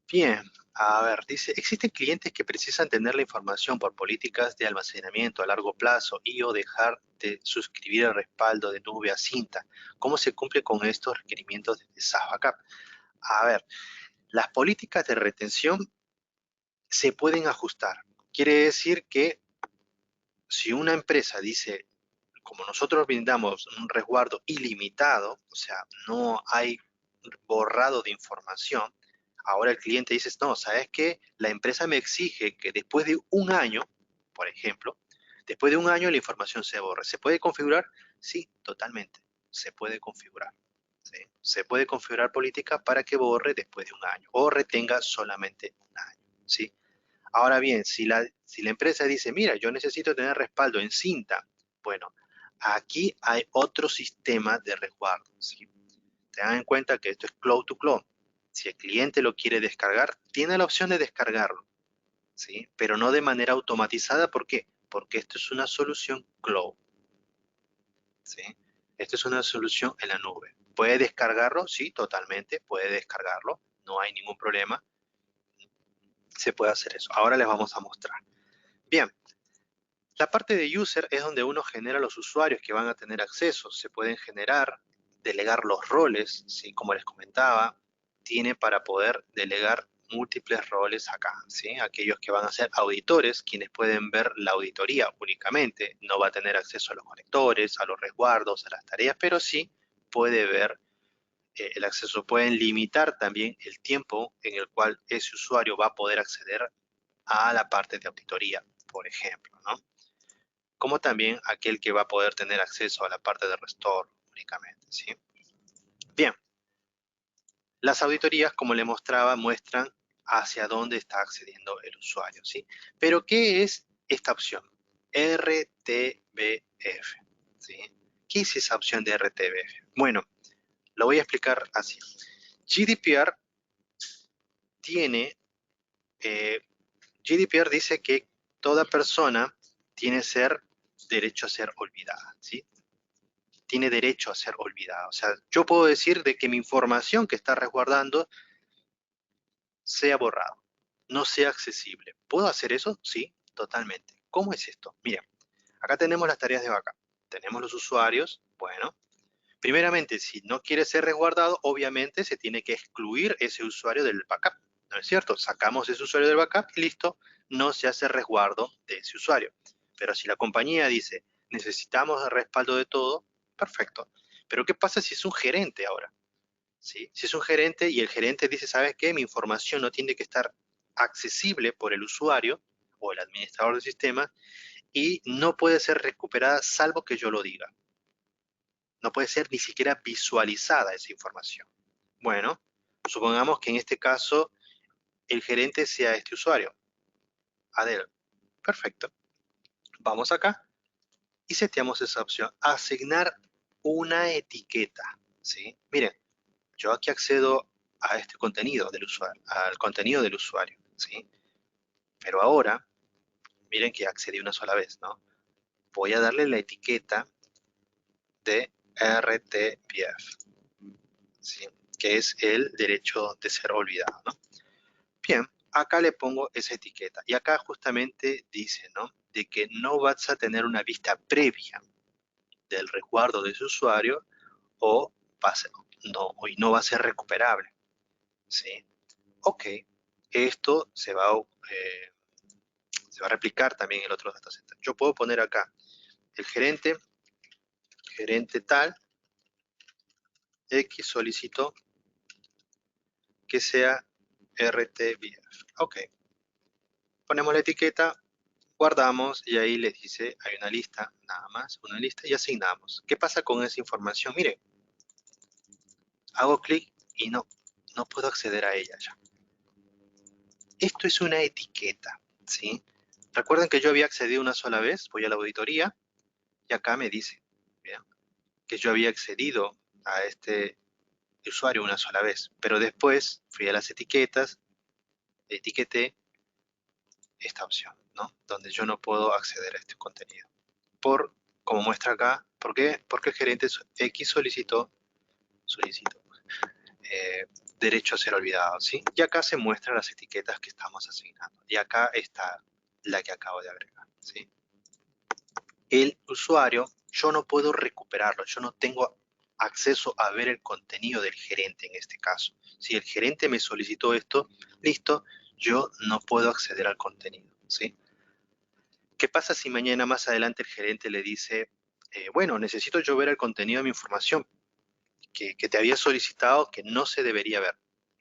Bien, a ver, dice, existen clientes que precisan tener la información por políticas de almacenamiento a largo plazo y o dejar de suscribir el respaldo de nube a cinta. ¿Cómo se cumple con estos requerimientos de SaaS Backup? A ver, las políticas de retención se pueden ajustar. Quiere decir que si una empresa dice, como nosotros brindamos un resguardo ilimitado, o sea, no hay borrado de información, ahora el cliente dice, no, ¿sabes qué? La empresa me exige que después de un año, por ejemplo, después de un año la información se borre. ¿Se puede configurar? Sí, totalmente. Se puede configurar. ¿Sí? Se puede configurar política para que borre después de un año o retenga solamente un año. ¿Sí? Ahora bien, si la empresa dice, mira, yo necesito tener respaldo en cinta, bueno, aquí hay otro sistema de resguardo, ¿sí? Tengan en cuenta que esto es cloud to cloud. Si el cliente lo quiere descargar, tiene la opción de descargarlo, ¿sí? Pero no de manera automatizada. ¿Por qué? Porque esto es una solución cloud, ¿sí? Esto es una solución en la nube. ¿Puede descargarlo? Sí, totalmente, puede descargarlo. No hay ningún problema. Se puede hacer eso. Ahora les vamos a mostrar. Bien, la parte de user es donde uno genera los usuarios que van a tener acceso. Se pueden generar, delegar los roles, ¿sí? Como les comentaba, tiene para poder delegar múltiples roles acá, ¿sí? Aquellos que van a ser auditores, quienes pueden ver la auditoría únicamente, no va a tener acceso a los conectores, a los resguardos, a las tareas, pero sí puede ver el acceso. Pueden limitar también el tiempo en el cual ese usuario va a poder acceder a la parte de auditoría, por ejemplo, ¿no? Como también aquel que va a poder tener acceso a la parte de restore únicamente, ¿sí? Bien, las auditorías, como le mostraba, muestran hacia dónde está accediendo el usuario, ¿sí? Pero, ¿qué es esta opción? RTBF, ¿sí? ¿Qué es esa opción de RTBF? Bueno, lo voy a explicar así. GDPR tiene, GDPR dice que toda persona tiene derecho a ser olvidada, ¿sí? Tiene derecho a ser olvidada. O sea, yo puedo decir de que mi información que está resguardando sea borrado, no sea accesible. ¿Puedo hacer eso? Sí, totalmente. ¿Cómo es esto? Miren, acá tenemos las tareas de backup. Tenemos los usuarios. Bueno, primeramente, si no quiere ser resguardado, obviamente se tiene que excluir ese usuario del backup. ¿No es cierto? Sacamos ese usuario del backup y listo, no se hace resguardo de ese usuario. Pero si la compañía dice, necesitamos el respaldo de todo, perfecto. Pero ¿qué pasa si es un gerente ahora? ¿Sí? Si es un gerente y el gerente dice, ¿sabes qué? Mi información no tiene que estar accesible por el usuario o el administrador del sistema y no puede ser recuperada salvo que yo lo diga. No puede ser ni siquiera visualizada esa información. Bueno, supongamos que en este caso el gerente sea este usuario. Adel. Perfecto. Vamos acá y seteamos esa opción. Asignar una etiqueta. ¿Sí? Miren, yo aquí accedo a este contenido del usuario, al contenido del usuario, ¿sí? Pero ahora, miren que accedí una sola vez, ¿no? Voy a darle la etiqueta de RTBF, ¿sí? Que es el derecho de ser olvidado, ¿no? Bien, acá le pongo esa etiqueta y acá justamente dice, ¿no? De que no vas a tener una vista previa. del resguardo de ese usuario o no va a ser recuperable, ¿sí? Ok, esto se va a replicar también en el otro datacenter. Yo puedo poner acá el gerente tal, X solicitó que sea RTBF. Ok, ponemos la etiqueta, guardamos y ahí les dice, hay una lista, nada más, una lista y asignamos. ¿Qué pasa con esa información? Mire, hago clic y no puedo acceder a ella ya. Esto es una etiqueta, ¿sí? Recuerden que yo había accedido una sola vez, voy a la auditoría y acá me dice, ¿bien?, que yo había accedido a este usuario una sola vez, pero después fui a las etiquetas, etiqueté esta opción, ¿no? Donde yo no puedo acceder a este contenido. Como muestra acá, ¿por qué? Porque el gerente X solicitó eh, derecho a ser olvidado, ¿sí? Y acá se muestran las etiquetas que estamos asignando. Y acá está la que acabo de agregar, ¿sí? El usuario, yo no puedo recuperarlo, yo no tengo acceso a ver el contenido del gerente en este caso. Si el gerente me solicitó esto, listo, yo no puedo acceder al contenido, ¿sí? ¿Qué pasa si mañana más adelante el gerente le dice, bueno, necesito yo ver el contenido de mi información que te había solicitado que no se debería ver?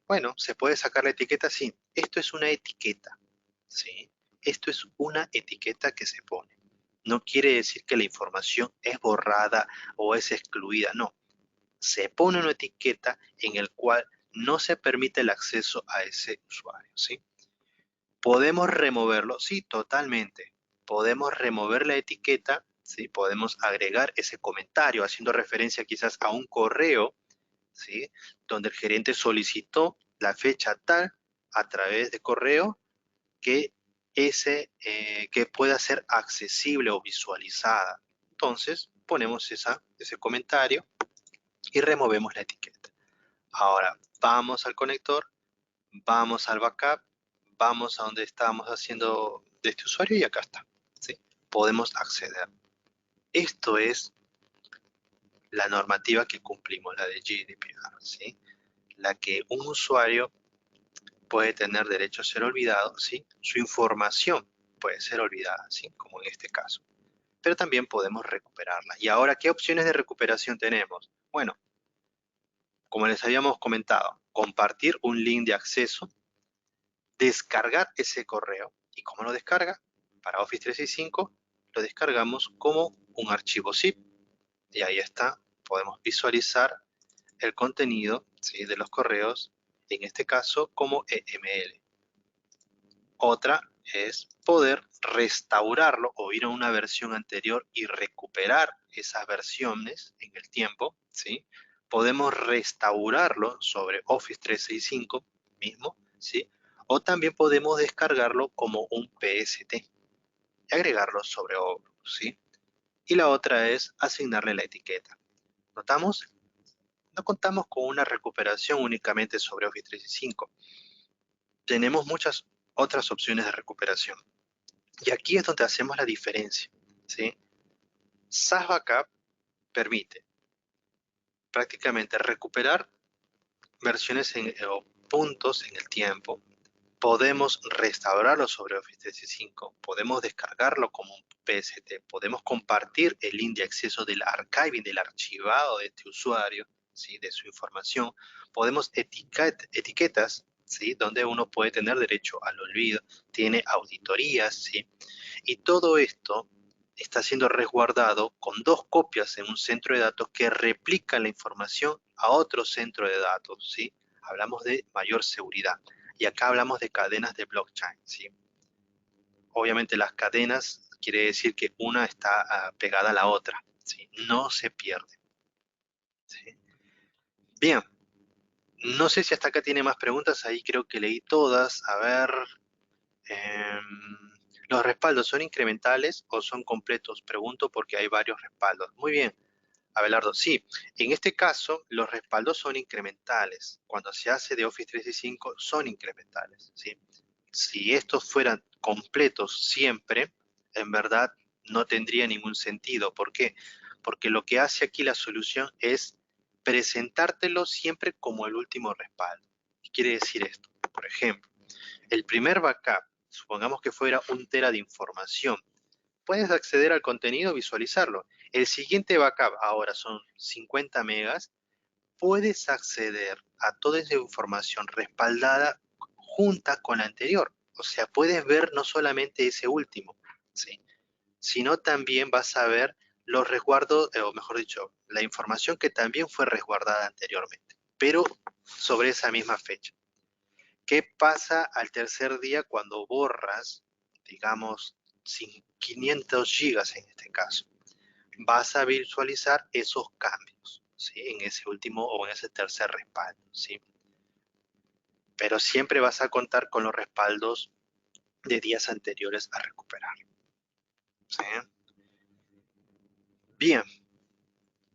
Bueno, ¿se puede sacar la etiqueta? Sí. Esto es una etiqueta, ¿sí? Esto es una etiqueta que se pone. No quiere decir que la información es borrada o es excluida, no. Se pone una etiqueta en el cual no se permite el acceso a ese usuario, ¿sí? ¿Podemos removerlo? Sí, totalmente. Podemos remover la etiqueta, ¿sí? Podemos agregar ese comentario haciendo referencia quizás a un correo, ¿sí?, donde el gerente solicitó la fecha tal a través de correo que que pueda ser accesible o visualizada. Entonces, ponemos ese comentario y removemos la etiqueta. Ahora, vamos al conector, vamos al backup, vamos a donde estábamos haciendo de este usuario y acá está, ¿sí? Podemos acceder. Esto es la normativa que cumplimos, la de GDPR, ¿sí? La que un usuario puede tener derecho a ser olvidado, ¿sí? Su información puede ser olvidada, ¿sí? Como en este caso. Pero también podemos recuperarla. Y ahora, ¿qué opciones de recuperación tenemos? Bueno, como les habíamos comentado, compartir un link de acceso, descargar ese correo. ¿Y cómo lo descarga? Para Office 365 lo descargamos como un archivo zip. Y ahí está, podemos visualizar el contenido, ¿sí?, de los correos, en este caso como EML. Otra es poder restaurarlo o ir a una versión anterior y recuperar esas versiones en el tiempo, ¿sí? Podemos restaurarlo sobre Office 365 mismo, ¿sí? O también podemos descargarlo como un PST y agregarlo sobre Outlook, ¿sí? Y la otra es asignarle la etiqueta. ¿Notamos? No contamos con una recuperación únicamente sobre Office 365. Tenemos muchas otras opciones de recuperación. Y aquí es donde hacemos la diferencia, ¿sí? SAS Backup permite prácticamente recuperar versiones o puntos en el tiempo. Podemos restaurarlo sobre Office 365, podemos descargarlo como un PST, podemos compartir el link de acceso del archiving, del archivado de este usuario, ¿sí?, de su información. Podemos etiquetas, ¿sí?, donde uno puede tener derecho al olvido, tiene auditorías, ¿sí? Y todo esto está siendo resguardado con 2 copias en un centro de datos que replica la información a otro centro de datos, ¿sí? Hablamos de mayor seguridad. Y acá hablamos de cadenas de blockchain, ¿sí? Obviamente las cadenas quiere decir que una está pegada a la otra, ¿sí? No se pierde, ¿sí? Bien, no sé si hasta acá tiene más preguntas, ahí creo que leí todas. A ver, ¿los respaldos son incrementales o son completos? Pregunto porque hay varios respaldos. Muy bien, Abelardo. Sí, en este caso los respaldos son incrementales. Cuando se hace de Office 365 son incrementales, ¿sí? Si estos fueran completos siempre, en verdad no tendría ningún sentido. ¿Por qué? porque lo que hace aquí la solución es presentártelo siempre como el último respaldo. ¿Qué quiere decir esto? Por ejemplo, el primer backup, supongamos que fuera 1 tera de información, puedes acceder al contenido, visualizarlo. El siguiente backup, ahora son 50 megas, puedes acceder a toda esa información respaldada junta con la anterior. O sea, puedes ver no solamente ese último, ¿sí?, sino también vas a ver los resguardos, o mejor dicho, la información que también fue resguardada anteriormente, pero sobre esa misma fecha. ¿Qué pasa al tercer día cuando borras, digamos, 500 gigas en este caso? Vas a visualizar esos cambios, ¿sí?, en ese último o en ese tercer respaldo, ¿sí? Pero siempre vas a contar con los respaldos de días anteriores a recuperar, ¿sí? Bien,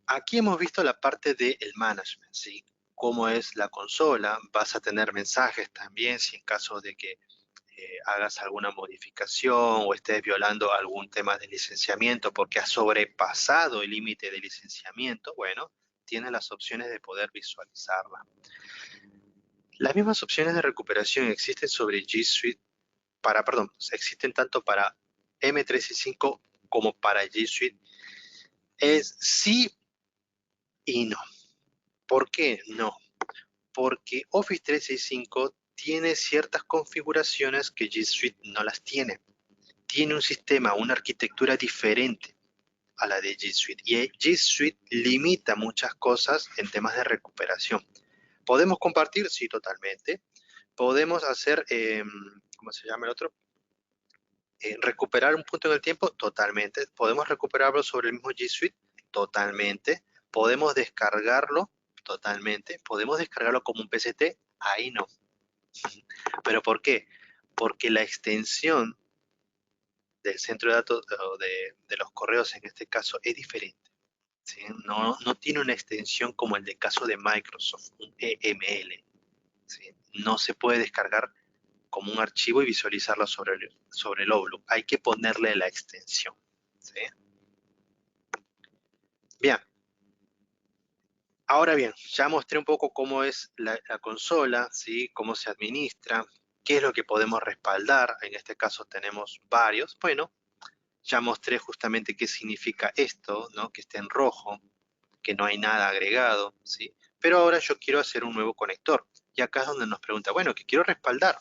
aquí hemos visto la parte del management, ¿sí? Cómo es la consola, vas a tener mensajes también si en caso de que hagas alguna modificación o estés violando algún tema de licenciamiento porque has sobrepasado el límite de licenciamiento, bueno, tienes las opciones de poder visualizarla. Las mismas opciones de recuperación existen sobre G Suite, existen tanto para M365 como para G Suite. Es sí y no. ¿Por qué no? Porque Office 365 tiene ciertas configuraciones que G Suite no las tiene. Tiene un sistema, una arquitectura diferente a la de G Suite. Y G Suite limita muchas cosas en temas de recuperación. ¿Podemos compartir? Sí, totalmente. Podemos hacer, ¿cómo se llama el otro? Recuperar un punto en el tiempo, totalmente. Podemos recuperarlo sobre el mismo G Suite, totalmente. Podemos descargarlo, totalmente. Podemos descargarlo como un PCT, ahí no. ¿Pero por qué? Porque la extensión del centro de datos o de los correos en este caso es diferente, ¿sí? No tiene una extensión como el de caso de Microsoft, un EML, ¿sí? No se puede descargar como un archivo y visualizarlo sobre el Outlook. Hay que ponerle la extensión, ¿sí? Bien. Ahora bien, ya mostré un poco cómo es la consola, ¿sí?, cómo se administra, qué es lo que podemos respaldar. En este caso tenemos varios. Bueno, ya mostré justamente qué significa esto, ¿no?, que esté en rojo, que no hay nada agregado, ¿sí? Pero ahora yo quiero hacer un nuevo conector. Y acá es donde nos pregunta, bueno, ¿qué quiero respaldar?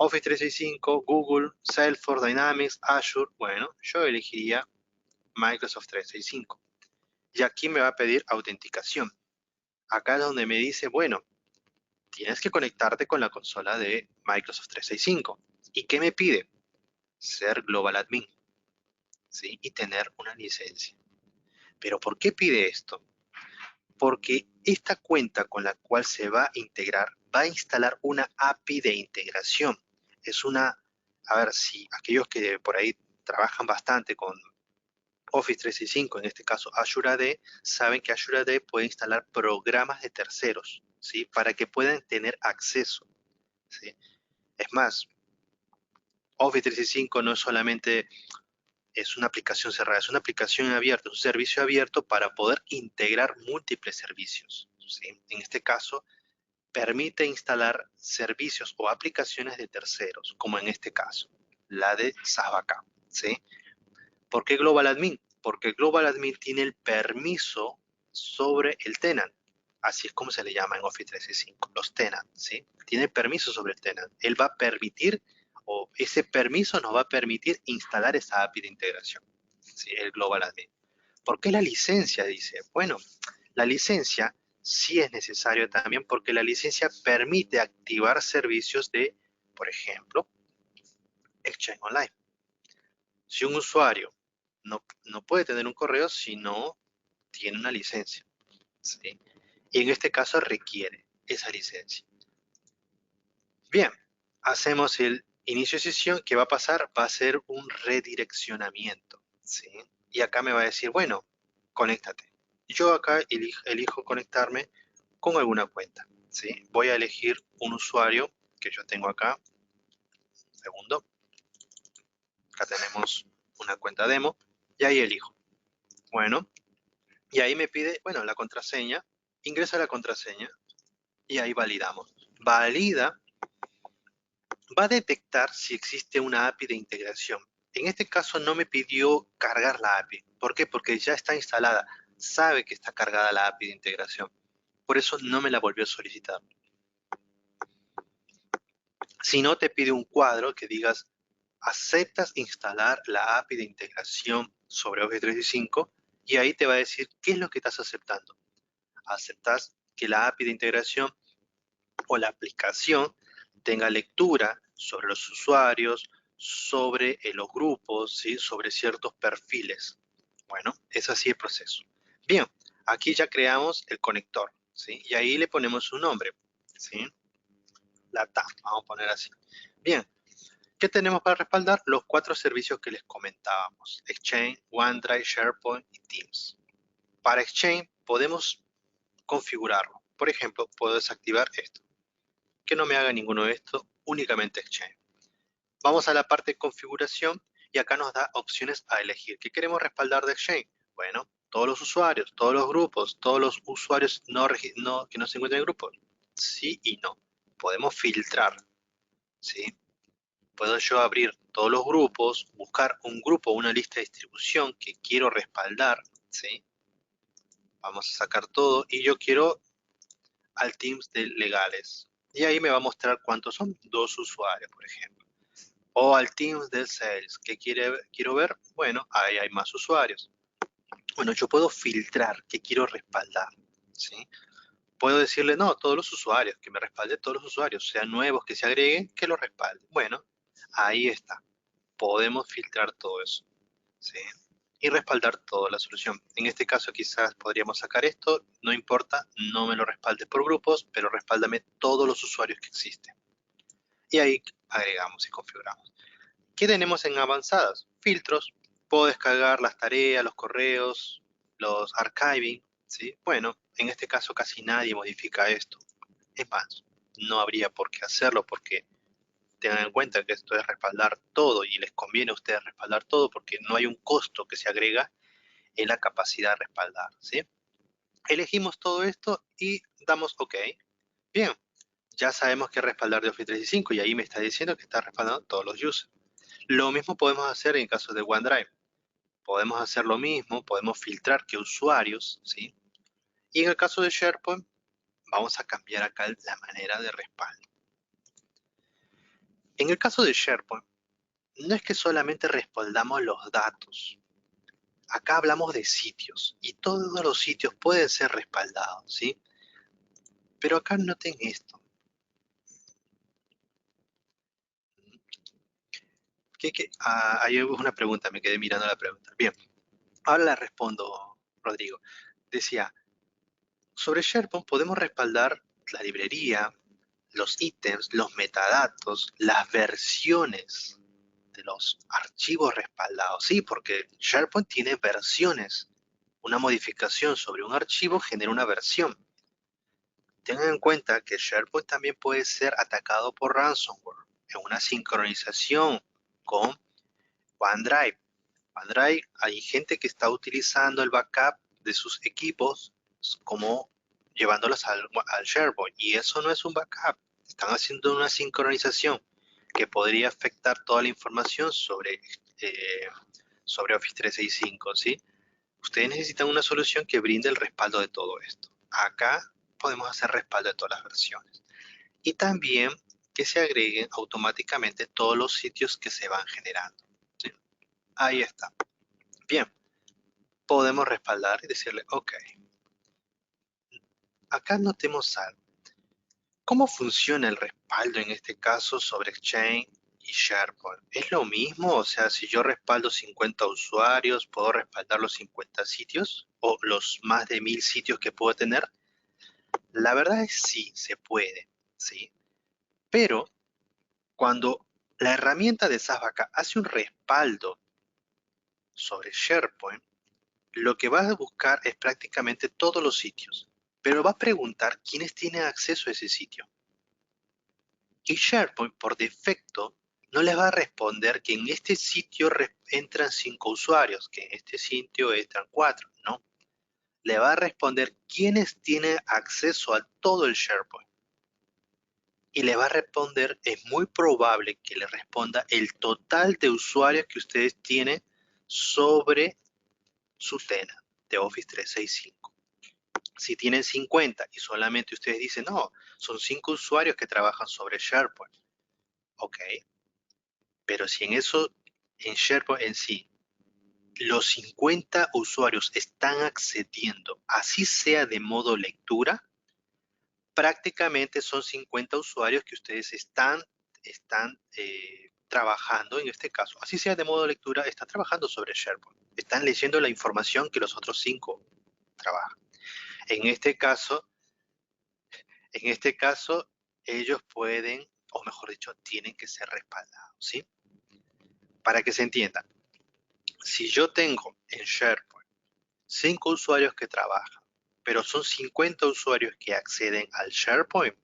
Office 365, Google, Salesforce, Dynamics, Azure. Bueno, yo elegiría Microsoft 365. Y aquí me va a pedir autenticación. Acá es donde me dice, bueno, tienes que conectarte con la consola de Microsoft 365. ¿Y qué me pide? Ser Global Admin, ¿sí?, y tener una licencia. ¿Pero por qué pide esto? Porque esta cuenta con la cual se va a integrar va a instalar una API de integración. Es una, a ver, si aquellos que por ahí trabajan bastante con Office 365, en este caso Azure AD, saben que Azure AD puede instalar programas de terceros, ¿sí?, para que puedan tener acceso, ¿sí? Es más, Office 365 no es solamente es una aplicación cerrada, es una aplicación abierta, un servicio abierto para poder integrar múltiples servicios, ¿sí? En este caso, permite instalar servicios o aplicaciones de terceros, como en este caso, la de SaaS Backup, ¿sí? ¿Por qué Global Admin? Porque Global Admin tiene el permiso sobre el tenant. Así es como se le llama en Office 365, los tenants, ¿sí? Tiene permiso sobre el tenant. Él va a permitir, o ese permiso nos va a permitir instalar esa API de integración, ¿sí?, el Global Admin. ¿Por qué la licencia? Dice, bueno, la licencia sí es necesario también porque la licencia permite activar servicios de, por ejemplo, Exchange Online. Si un usuario no puede tener un correo si no tiene una licencia, ¿sí? Y en este caso requiere esa licencia. Bien, hacemos el inicio de sesión. ¿Qué va a pasar? Va a ser un redireccionamiento, ¿sí? Y acá me va a decir, bueno, conéctate. Yo acá elijo conectarme con alguna cuenta, ¿sí? Voy a elegir un usuario que yo tengo acá. Un segundo. Acá tenemos una cuenta demo y ahí elijo. Bueno, Y ahí me pide, bueno, la contraseña, ingresa la contraseña y ahí validamos. Valida, va a detectar si existe una API de integración. En este caso no me pidió cargar la API. ¿Por qué? Porque ya está instalada. Sabe que está cargada la API de integración. Por eso no me la volvió a solicitar. Si no, te pide un cuadro que digas, ¿aceptas instalar la API de integración sobre Office 365? Y ahí te va a decir qué es lo que estás aceptando. ¿Aceptas que la API de integración o la aplicación tenga lectura sobre los usuarios, sobre los grupos, ¿sí? Sobre ciertos perfiles? Bueno, es así el proceso. Bien, aquí ya creamos el conector, ¿sí? Y ahí le ponemos un nombre, ¿sí? La TAM, vamos a poner así. Bien, ¿qué tenemos para respaldar? Los 4 servicios que les comentábamos: Exchange, OneDrive, SharePoint y Teams. Para Exchange podemos configurarlo. Por ejemplo, puedo desactivar esto. Que no me haga ninguno de estos, únicamente Exchange. Vamos a la parte de configuración y acá nos da opciones a elegir. ¿Qué queremos respaldar de Exchange? Bueno, todos los usuarios, todos los grupos, todos los usuarios que no se encuentran en grupos. Sí y no. Podemos filtrar, ¿sí? Puedo yo abrir todos los grupos, buscar un grupo o una lista de distribución que quiero respaldar, ¿sí? Vamos a sacar todo y yo quiero al Teams de legales. Y ahí me va a mostrar cuántos son, 2 usuarios, por ejemplo. O al Teams de Sales, que quiero ver, bueno, ahí hay más usuarios. Bueno, yo puedo filtrar qué quiero respaldar, ¿sí? Puedo decirle, no, todos los usuarios, que me respalde todos los usuarios, sean nuevos, que se agreguen, que lo respalde. Bueno, ahí está. Podemos filtrar todo eso, ¿sí? Y respaldar toda la solución. En este caso quizás podríamos sacar esto, no importa, no me lo respaldes por grupos, pero respáldame todos los usuarios que existen. Y ahí agregamos y configuramos. ¿Qué tenemos en avanzadas? Filtros. Puedo descargar las tareas, los correos, los archiving, ¿sí? Bueno, en este caso casi nadie modifica esto. Es más, no habría por qué hacerlo porque tengan en cuenta que esto es respaldar todo y les conviene a ustedes respaldar todo porque no hay un costo que se agrega en la capacidad de respaldar, ¿sí? Elegimos todo esto y damos OK. Bien, ya sabemos que respaldar de Office 365 y ahí me está diciendo que está respaldando todos los users. Lo mismo podemos hacer en caso de OneDrive. Podemos hacer lo mismo, podemos filtrar qué usuarios, ¿sí? Y en el caso de SharePoint, vamos a cambiar acá la manera de respaldo. En el caso de SharePoint, no es que solamente respaldamos los datos. Acá hablamos de sitios y todos los sitios pueden ser respaldados, ¿sí? Pero acá noten esto. Ahí hubo una pregunta, me quedé mirando la pregunta. Bien, ahora la respondo, Rodrigo. Decía, sobre SharePoint podemos respaldar la librería, los ítems, los metadatos, las versiones de los archivos respaldados. Sí, porque SharePoint tiene versiones. Una modificación sobre un archivo genera una versión. Tengan en cuenta que SharePoint también puede ser atacado por ransomware en una sincronización con OneDrive. OneDrive, hay gente que está utilizando el backup de sus equipos como llevándolos al SharePoint y eso no es un backup. Están haciendo una sincronización que podría afectar toda la información sobre Office 365, ¿sí? Ustedes necesitan una solución que brinde el respaldo de todo esto. Acá podemos hacer respaldo de todas las versiones. Y también que se agreguen automáticamente todos los sitios que se van generando, ¿sí? Ahí está. Bien, podemos respaldar y decirle OK. Acá notemos algo. ¿Cómo funciona el respaldo en este caso sobre Exchange y SharePoint? ¿Es lo mismo? O sea, si yo respaldo 50 usuarios, ¿puedo respaldar los 50 sitios? ¿O los más de 1000 sitios que puedo tener? La verdad es sí, se puede, ¿sí? Pero cuando la herramienta de SASBackup hace un respaldo sobre SharePoint, lo que va a buscar es prácticamente todos los sitios, pero va a preguntar quiénes tienen acceso a ese sitio. Y SharePoint, por defecto, no les va a responder que en este sitio entran 5 usuarios, que en este sitio entran 4, ¿no? le va a responder quiénes tienen acceso a todo el SharePoint. Y le va a responder, es muy probable que le responda el total de usuarios que ustedes tienen sobre su tenant de Office 365. Si tienen 50 y solamente ustedes dicen, no, son 5 usuarios que trabajan sobre SharePoint. Ok, pero si en eso, en SharePoint en sí, los 50 usuarios están accediendo, así sea de modo lectura, prácticamente son 50 usuarios que ustedes están trabajando en este caso. Así sea de modo lectura, están trabajando sobre SharePoint. Están leyendo la información que los otros 5 trabajan. En este caso, ellos pueden, o mejor dicho, tienen que ser respaldados, ¿sí? Para que se entienda, si yo tengo en SharePoint 5 usuarios que trabajan, pero son 50 usuarios que acceden al SharePoint,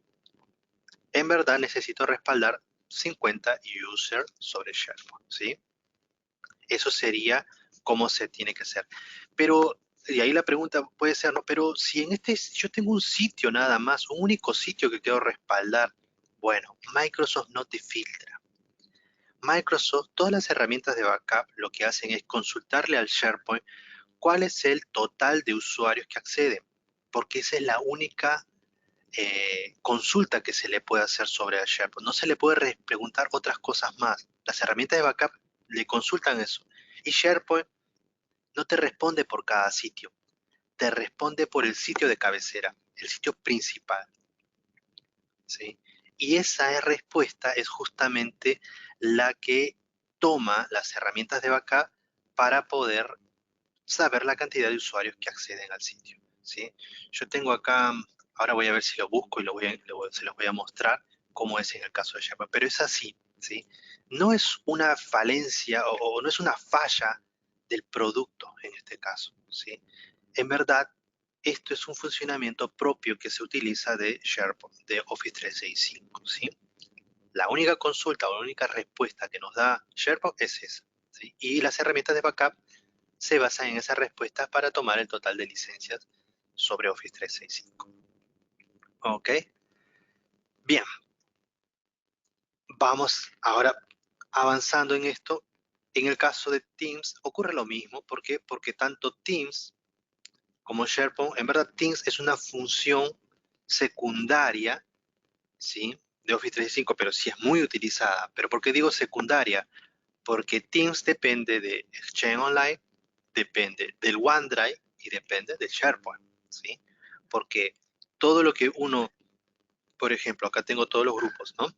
en verdad necesito respaldar 50 users sobre SharePoint, ¿sí? Eso sería como se tiene que hacer. Pero, y ahí la pregunta puede ser, ¿no? Pero si en yo tengo un sitio nada más, un único sitio que quiero respaldar, bueno, Microsoft no te filtra. Microsoft, todas las herramientas de backup lo que hacen es consultarle al SharePoint cuál es el total de usuarios que acceden, porque esa es la única consulta que se le puede hacer sobre el SharePoint. No se le puede preguntar otras cosas más. Las herramientas de backup le consultan eso. Y SharePoint no te responde por cada sitio, te responde por el sitio de cabecera, el sitio principal, ¿sí? Y esa respuesta es justamente la que toma las herramientas de backup para poder saber la cantidad de usuarios que acceden al sitio, ¿sí? Yo tengo acá, ahora voy a ver si lo busco y se los voy a mostrar cómo es en el caso de SharePoint, pero es así, ¿sí? No es una falencia o no es una falla del producto en este caso, ¿sí? En verdad, esto es un funcionamiento propio que se utiliza de SharePoint, de Office 365, ¿sí? La única consulta o la única respuesta que nos da SharePoint es esa, ¿sí? Y las herramientas de backup se basan en esas respuestas para tomar el total de licencias sobre Office 365. ¿Ok? Bien, vamos ahora avanzando en esto. En el caso de Teams ocurre lo mismo. ¿Por qué? Porque tanto Teams como SharePoint, en verdad Teams es una función secundaria, ¿sí? De Office 365, pero sí es muy utilizada. ¿Pero por qué digo secundaria? Porque Teams depende de Exchange Online, depende del OneDrive y depende del SharePoint, ¿sí? Porque todo lo que uno, por ejemplo, acá tengo todos los grupos, ¿no?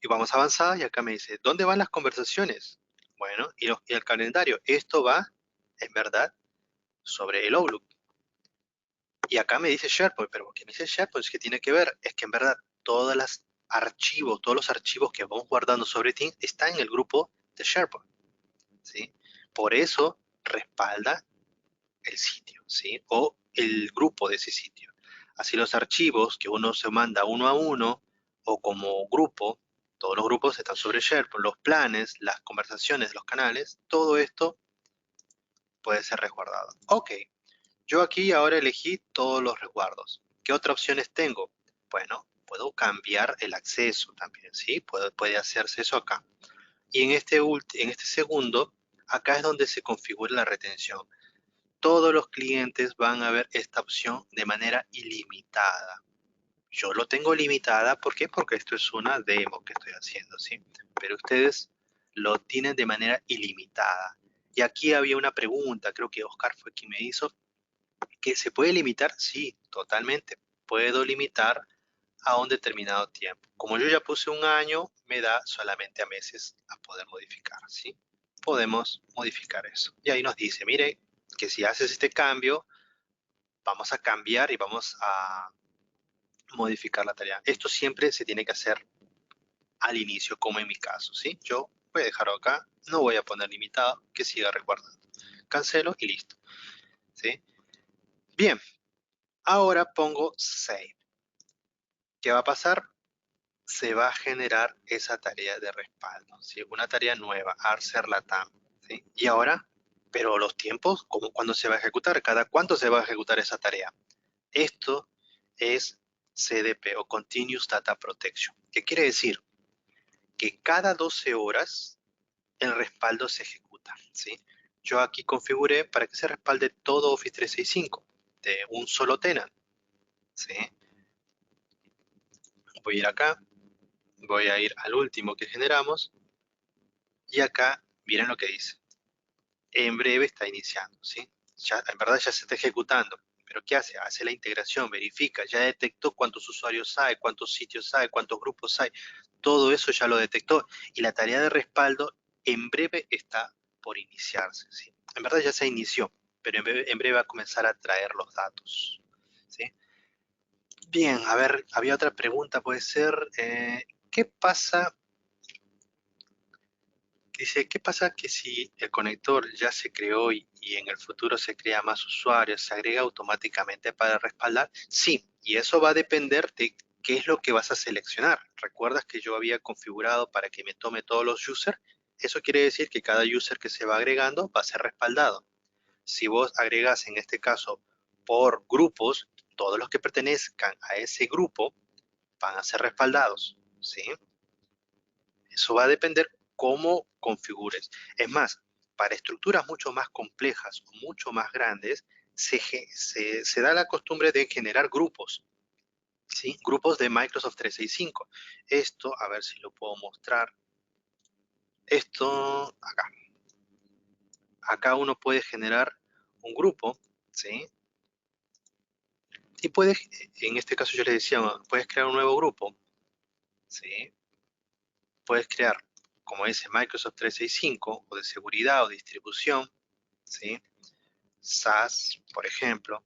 Y vamos a avanzar y acá me dice, ¿dónde van las conversaciones? Bueno, y el calendario. Esto va, en verdad, sobre el Outlook. Y acá me dice SharePoint, pero ¿qué me dice SharePoint? ¿Qué tiene que ver? Es que en verdad todos los archivos que vamos guardando sobre Teams están en el grupo de SharePoint, ¿sí? Por eso respalda el sitio, ¿sí? O el grupo de ese sitio. Así los archivos que uno se manda uno a uno o como grupo, todos los grupos están sobre SharePoint, los planes, las conversaciones, los canales, todo esto puede ser resguardado. Ok, yo aquí ahora elegí todos los resguardos. ¿Qué otras opciones tengo? Bueno, puedo cambiar el acceso también, ¿sí? Puede hacerse eso acá. Y en este segundo, acá es donde se configura la retención. Todos los clientes van a ver esta opción de manera ilimitada. Yo lo tengo limitada, ¿por qué? Porque esto es una demo que estoy haciendo, ¿sí? Pero ustedes lo tienen de manera ilimitada. Y aquí había una pregunta, creo que Oscar fue quien me hizo, que ¿se puede limitar? Sí, totalmente. Puedo limitar a un determinado tiempo. Como yo ya puse un año, me da solamente a meses a poder modificar, ¿sí? Podemos modificar eso. Y ahí nos dice, mire, que si haces este cambio, vamos a cambiar y vamos a modificar la tarea. Esto siempre se tiene que hacer al inicio, como en mi caso, ¿sí? Yo voy a dejarlo acá, no voy a poner limitado, que siga recordando. Cancelo y listo, ¿sí? Bien, ahora pongo Save. ¿Qué va a pasar? Se va a generar esa tarea de respaldo, ¿sí? Una tarea nueva, Arcer Latam, ¿sí? Y ahora Pero los tiempos, ¿cómo, cuándo se va a ejecutar? ¿Cada cuánto se va a ejecutar esa tarea? Esto es CDP o Continuous Data Protection. ¿Qué quiere decir? Que cada 12 horas el respaldo se ejecuta, ¿sí? Yo aquí configuré para que se respalde todo Office 365 de un solo tenant, ¿sí? Voy a ir acá, voy a ir al último que generamos y acá miren lo que dice. En breve está iniciando, ¿sí? Ya, en verdad ya se está ejecutando, pero ¿qué hace? Hace la integración, verifica, ya detectó cuántos usuarios hay, cuántos sitios hay, cuántos grupos hay, todo eso ya lo detectó y la tarea de respaldo en breve está por iniciarse, ¿sí? En verdad ya se inició, pero en breve va a comenzar a traer los datos, ¿sí? Bien, a ver, había otra pregunta, puede ser, ¿qué pasa? Dice, ¿qué pasa que si el conector ya se creó y en el futuro se crea más usuarios, se agrega automáticamente para respaldar? Sí, y eso va a depender de qué es lo que vas a seleccionar. ¿Recuerdas que yo había configurado para que me tome todos los users? Eso quiere decir que cada user que se va agregando va a ser respaldado. Si vos agregas en este caso por grupos, todos los que pertenezcan a ese grupo van a ser respaldados, ¿sí? Eso va a depender cómo configures. Es más, para estructuras mucho más complejas o mucho más grandes, se da la costumbre de generar grupos, ¿sí? Grupos de Microsoft 365. Esto, a ver si lo puedo mostrar. Esto, acá. Acá uno puede generar un grupo, ¿sí? Y puedes, en este caso yo le decía, puedes crear un nuevo grupo, ¿sí? Puedes crear, como dice Microsoft 365, o de seguridad o distribución, ¿sí? SAS, por ejemplo,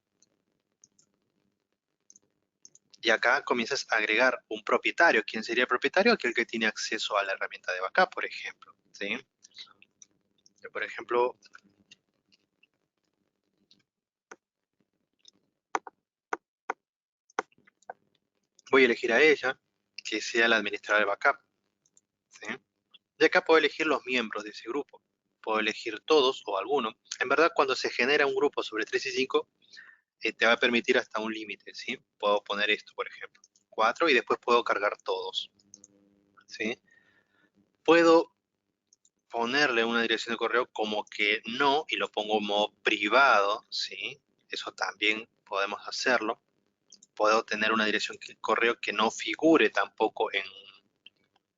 y acá comienzas a agregar un propietario. ¿Quién sería el propietario? Aquel que tiene acceso a la herramienta de backup, por ejemplo, ¿sí? Yo, por ejemplo, voy a elegir a ella, que sea la administradora de backup, ¿sí? Y acá puedo elegir los miembros de ese grupo. Puedo elegir todos o alguno. En verdad, cuando se genera un grupo sobre 365, te va a permitir hasta un límite, ¿sí? Puedo poner esto, por ejemplo, 4 y después puedo cargar todos, ¿sí? Puedo ponerle una dirección de correo como que no y lo pongo en modo privado, ¿sí? Eso también podemos hacerlo. Puedo tener una dirección de correo que no figure tampoco en,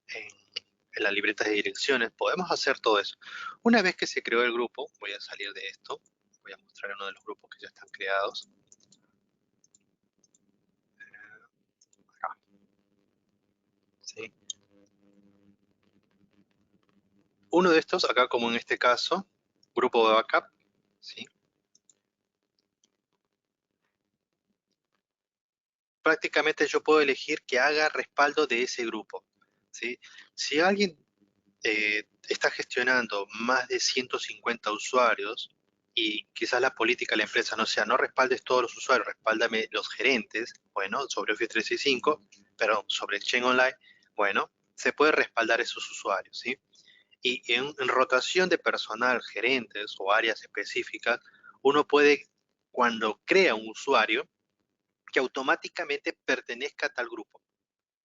en la libreta de direcciones. Podemos hacer todo eso. Una vez que se creó el grupo, voy a salir de esto. Voy a mostrar uno de los grupos que ya están creados. Acá, ¿sí? Uno de estos, acá como en este caso, grupo de backup, ¿sí? Prácticamente yo puedo elegir que haga respaldo de ese grupo, ¿sí? Si alguien está gestionando más de 150 usuarios y quizás la política de la empresa no sea no respaldes todos los usuarios, respáldame los gerentes, bueno, sobre Office 365, pero sobre Exchange Online, bueno, se puede respaldar esos usuarios, ¿sí? Y en rotación de personal, gerentes o áreas específicas, uno puede, cuando crea un usuario, que automáticamente pertenezca a tal grupo,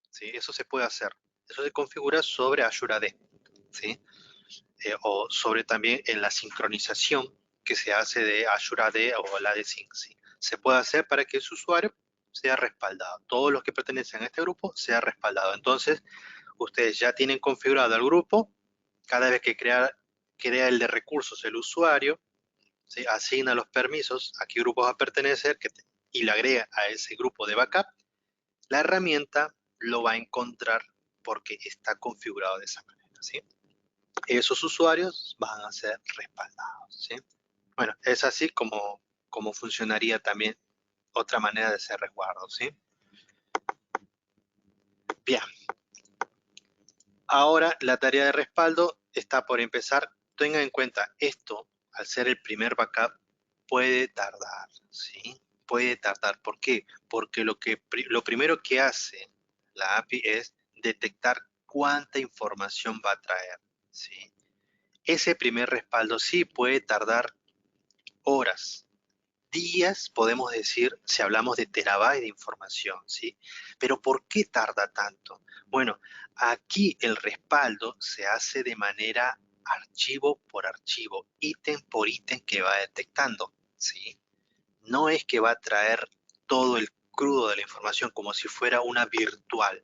¿sí? Eso se puede hacer. Eso se configura sobre Azure AD, ¿sí? O sobre también en la sincronización que se hace de Azure AD o la de Sync, ¿sí? Se puede hacer para que su usuario sea respaldado. Todos los que pertenecen a este grupo sea respaldado. Entonces, ustedes ya tienen configurado el grupo. Cada vez que crea el de recursos el usuario, ¿sí? Asigna los permisos a qué grupo va a pertenecer y le agrega a ese grupo de backup. La herramienta lo va a encontrar porque está configurado de esa manera, ¿sí? Esos usuarios van a ser respaldados, ¿sí? Bueno, es así como funcionaría también otra manera de hacer resguardo, ¿sí? Bien, ahora la tarea de respaldo está por empezar. Tengan en cuenta, esto, al ser el primer backup, puede tardar, ¿sí? Puede tardar. ¿Por qué? Porque lo primero que hace la API es detectar cuánta información va a traer, ¿sí? Ese primer respaldo sí puede tardar horas, días, podemos decir, si hablamos de terabytes de información, ¿sí? Pero ¿por qué tarda tanto? Bueno, aquí el respaldo se hace de manera archivo por archivo, ítem por ítem que va detectando, ¿sí? No es que va a traer todo el crudo de la información como si fuera una virtual,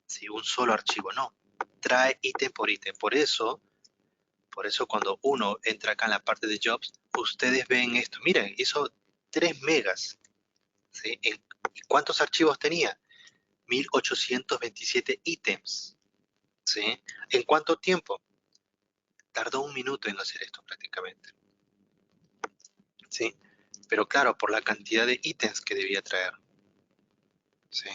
¿sí? Un solo archivo, no. Trae ítem por ítem. Por eso cuando uno entra acá en la parte de Jobs, ustedes ven esto. Miren, hizo 3 megas. ¿Sí? ¿Cuántos archivos tenía? 1827 ítems. ¿Sí? ¿En cuánto tiempo? Tardó 1 minuto en hacer esto prácticamente. ¿Sí? Pero claro, por la cantidad de ítems que debía traer. ¿Sí?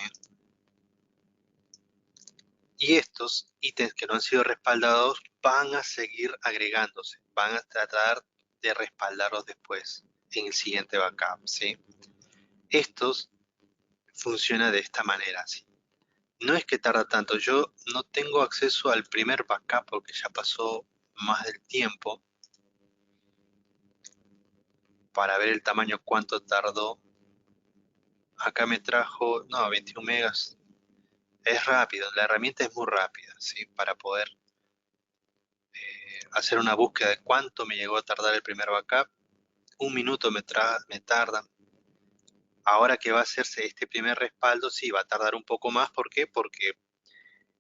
Y estos ítems que no han sido respaldados van a seguir agregándose. Van a tratar de respaldarlos después en el siguiente backup. ¿Sí? Estos funcionan de esta manera. ¿Sí? No es que tarda tanto, yo no tengo acceso al primer backup porque ya pasó más del tiempo para ver el tamaño cuánto tardó. Acá me trajo, no, 21 megas. Es rápido, la herramienta es muy rápida, ¿sí? Para poder hacer una búsqueda de cuánto me llegó a tardar el primer backup. 1 minuto me tarda. Ahora que va a hacerse este primer respaldo, sí, va a tardar un poco más. ¿Por qué? Porque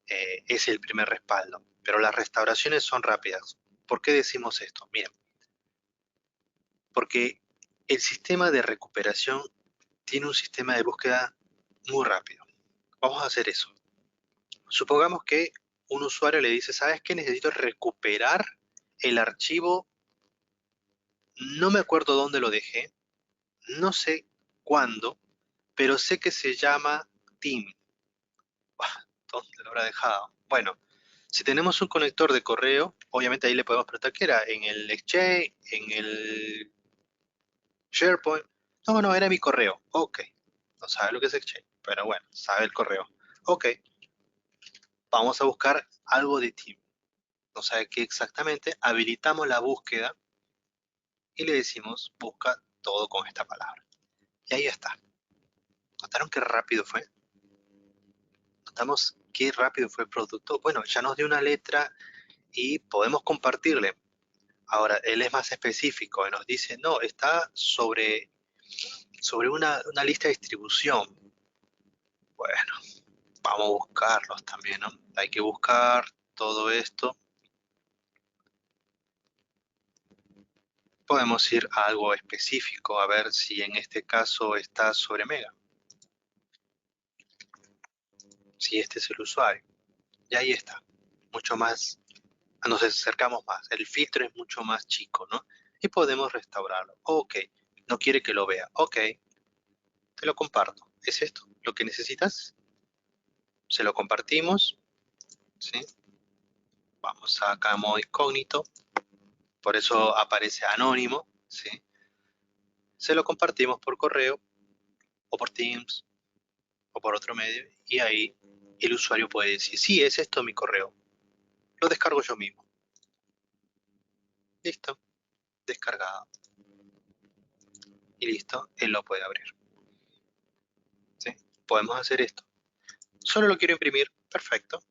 es el primer respaldo. Pero las restauraciones son rápidas. ¿Por qué decimos esto? Miren, porque el sistema de recuperación tiene un sistema de búsqueda muy rápido. Vamos a hacer eso. Supongamos que un usuario le dice, ¿sabes qué? Necesito recuperar el archivo, no me acuerdo dónde lo dejé, no sé cuándo, pero sé que se llama Team. ¿Dónde lo habrá dejado? Bueno, si tenemos un conector de correo, obviamente ahí le podemos preguntar qué era, en el Exchange, en el SharePoint. No, no, era mi correo. Ok. No sabe lo que es Exchange, pero bueno, sabe el correo. Ok. Vamos a buscar algo de Team. No sabe qué exactamente. Habilitamos la búsqueda y le decimos busca todo con esta palabra. Y ahí está. ¿Notaron qué rápido fue? ¿Notamos qué rápido fue el producto? Bueno, ya nos dio una letra y podemos compartirle. Ahora, él es más específico y nos dice, no, está sobre una lista de distribución. Bueno, vamos a buscarlos también, ¿no? Hay que buscar todo esto. Podemos ir a algo específico, a ver si en este caso está sobre Mega. Si este es el usuario. Y ahí está. Mucho más, nos acercamos más. El filtro es mucho más chico, ¿no? Y podemos restaurarlo. Ok, no quiere que lo vea. Ok, te lo comparto. ¿Es esto lo que necesitas? Se lo compartimos. ¿Sí? Vamos acá a modo incógnito. Por eso aparece anónimo. ¿Sí? Se lo compartimos por correo o por Teams o por otro medio y ahí el usuario puede decir, sí, es esto mi correo, lo descargo yo mismo. Listo, descargado. Y listo, él lo puede abrir. ¿Sí? Podemos hacer esto. Solo lo quiero imprimir, perfecto.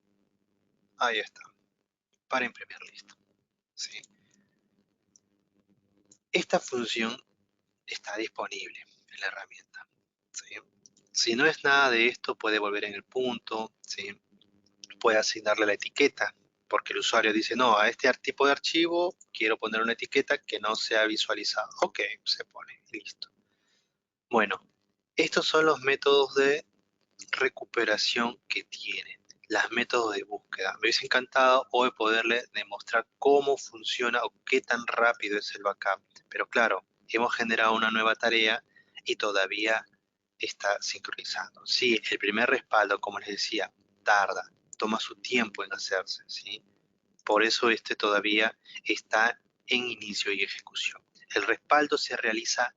Ahí está, para imprimir, listo. ¿Sí? Esta función está disponible en la herramienta. ¿Sí? Si no es nada de esto, puede volver en el punto, ¿sí? Puede asignarle la etiqueta, porque el usuario dice, no, a este tipo de archivo quiero poner una etiqueta que no sea visualizada. Ok, se pone, listo. Bueno, estos son los métodos de recuperación que tienen, los métodos de búsqueda. Me hubiese encantado hoy poderle demostrar cómo funciona o qué tan rápido es el backup, pero claro, hemos generado una nueva tarea y todavía está sincronizando. Sí, el primer respaldo, como les decía, tarda, toma su tiempo en hacerse, ¿sí? Por eso este todavía está en inicio y ejecución. El respaldo se realiza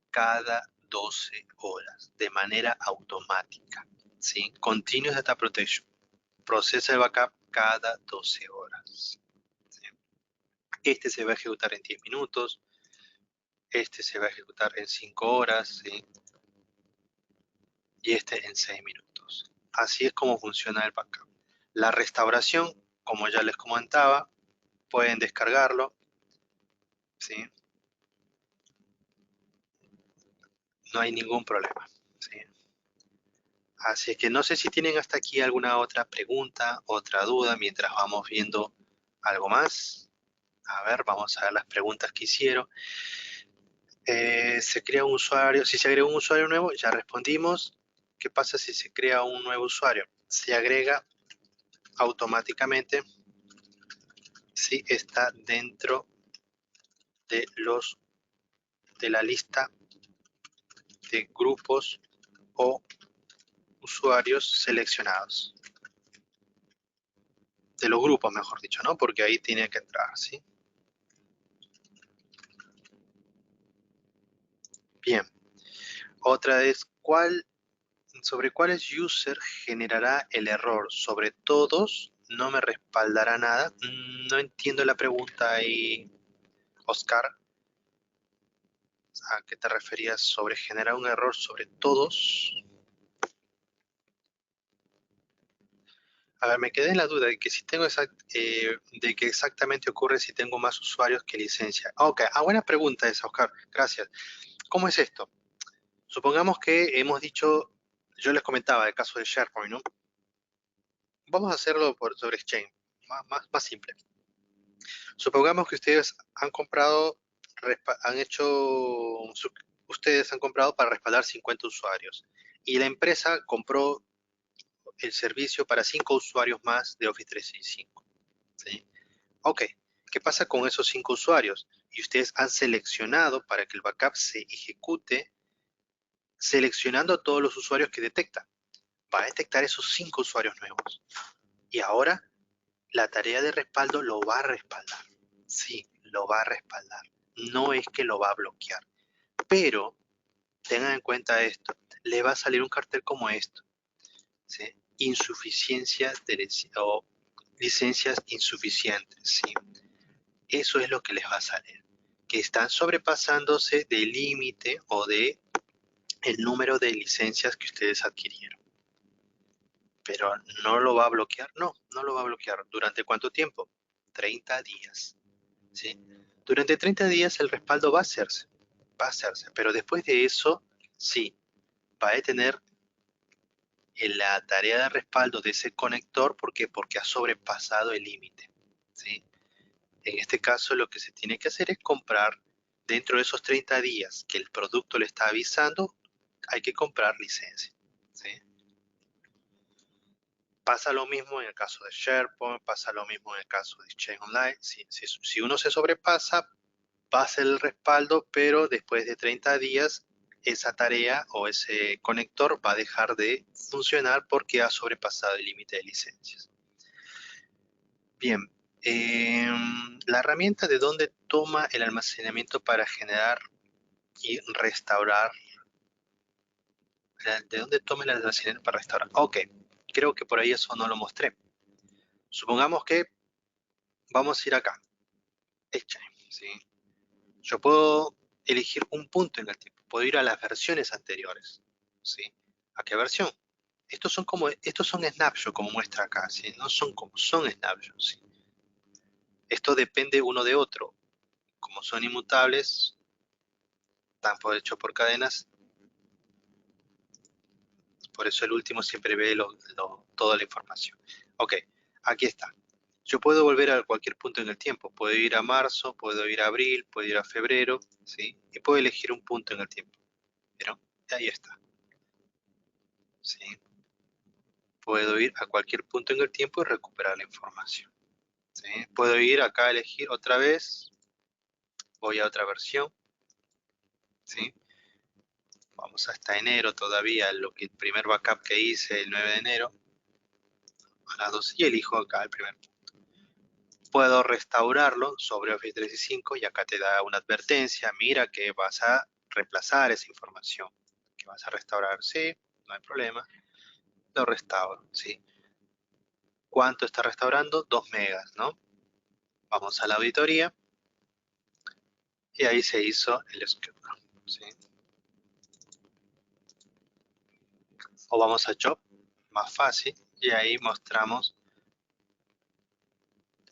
cada 12 horas de manera automática, ¿sí? Continuous Data Protection. Procesa el backup cada 12 horas. ¿Sí? Este se va a ejecutar en 10 minutos. Este se va a ejecutar en 5 horas, ¿sí? Y este en 6 minutos. Así es como funciona el backup. La restauración, como ya les comentaba, pueden descargarlo, ¿sí? No hay ningún problema, ¿sí? Así que no sé si tienen hasta aquí alguna otra pregunta, otra duda, mientras vamos viendo algo más. A ver, vamos a ver las preguntas que hicieron. Se crea un usuario, si se agrega un usuario nuevo, ya respondimos. ¿Qué pasa si se crea un nuevo usuario? Se agrega automáticamente si está dentro de la lista de grupos o usuarios seleccionados. De los grupos, mejor dicho, ¿no? Porque ahí tiene que entrar, ¿sí? Bien. Otra es, ¿sobre cuáles user generará el error? ¿Sobre todos? ¿No me respaldará nada? No entiendo la pregunta ahí, Oscar. ¿A qué te referías sobre generar un error sobre todos? A ver, me quedé en la duda de que si tengo de que exactamente ocurre si tengo más usuarios que licencia. Ok, buena pregunta esa, Oscar. Gracias. ¿Cómo es esto? Supongamos que hemos dicho, yo les comentaba el caso de SharePoint, ¿no? Vamos a hacerlo sobre Exchange, más simple. Supongamos que ustedes han comprado, ustedes han comprado para respaldar 50 usuarios y la empresa compró el servicio para 5 usuarios más de Office 365. ¿Sí? Ok, ¿qué pasa con esos 5 usuarios? Y ustedes han seleccionado para que el backup se ejecute seleccionando a todos los usuarios que detecta. Va a detectar esos 5 usuarios nuevos. Y ahora la tarea de respaldo lo va a respaldar. Sí, lo va a respaldar. No es que lo va a bloquear. Pero tengan en cuenta esto. Le va a salir un cartel como esto. ¿Sí? Insuficiencias o licencias insuficientes. ¿Sí? Eso es lo que les va a salir. Que están sobrepasándose del límite o de el número de licencias que ustedes adquirieron. Pero no lo va a bloquear. No, no lo va a bloquear. ¿Durante cuánto tiempo? 30 días. ¿Sí? Durante 30 días el respaldo va a hacerse, pero después de eso, sí, va a detener la tarea de respaldo de ese conector, ¿por qué? Porque ha sobrepasado el límite, ¿sí? En este caso lo que se tiene que hacer es comprar dentro de esos 30 días que el producto le está avisando, hay que comprar licencia, ¿sí? Pasa lo mismo en el caso de SharePoint, pasa lo mismo en el caso de Exchange Online. Si uno se sobrepasa, va a ser el respaldo, pero después de 30 días esa tarea o ese conector va a dejar de funcionar porque ha sobrepasado el límite de licencias. Bien, la herramienta de dónde toma el almacenamiento para generar y restaurar. ¿De dónde toma el almacenamiento para restaurar? Ok, creo que por ahí eso no lo mostré. Supongamos que vamos a ir acá, ¿sí? Yo puedo elegir un punto en el tiempo, puedo ir a las versiones anteriores, ¿sí? ¿A qué versión? Estos son snapshots, como muestra acá, ¿sí? No son como, son snapshots, ¿sí? Esto depende uno de otro. Como son inmutables, están hechos por cadenas, por eso el último siempre ve toda la información. Ok, aquí está. Yo puedo volver a cualquier punto en el tiempo. Puedo ir a marzo, puedo ir a abril, puedo ir a febrero, ¿sí? Y puedo elegir un punto en el tiempo. ¿Vieron? Y ahí está. ¿Sí? Puedo ir a cualquier punto en el tiempo y recuperar la información. ¿Sí? Puedo ir acá a elegir otra vez. Voy a otra versión. ¿Sí? Vamos hasta enero todavía, el primer backup que hice el 9 de enero. A las 12 y elijo acá el primer punto. Puedo restaurarlo sobre Office 365 y acá te da una advertencia. Mira que vas a reemplazar esa información. Que vas a restaurar. Sí, no hay problema. Lo restauro. ¿Sí? ¿Cuánto está restaurando? 2 megas, ¿no? Vamos a la auditoría. Y ahí se hizo el schedule, ¿sí? O vamos a Job, más fácil, y ahí mostramos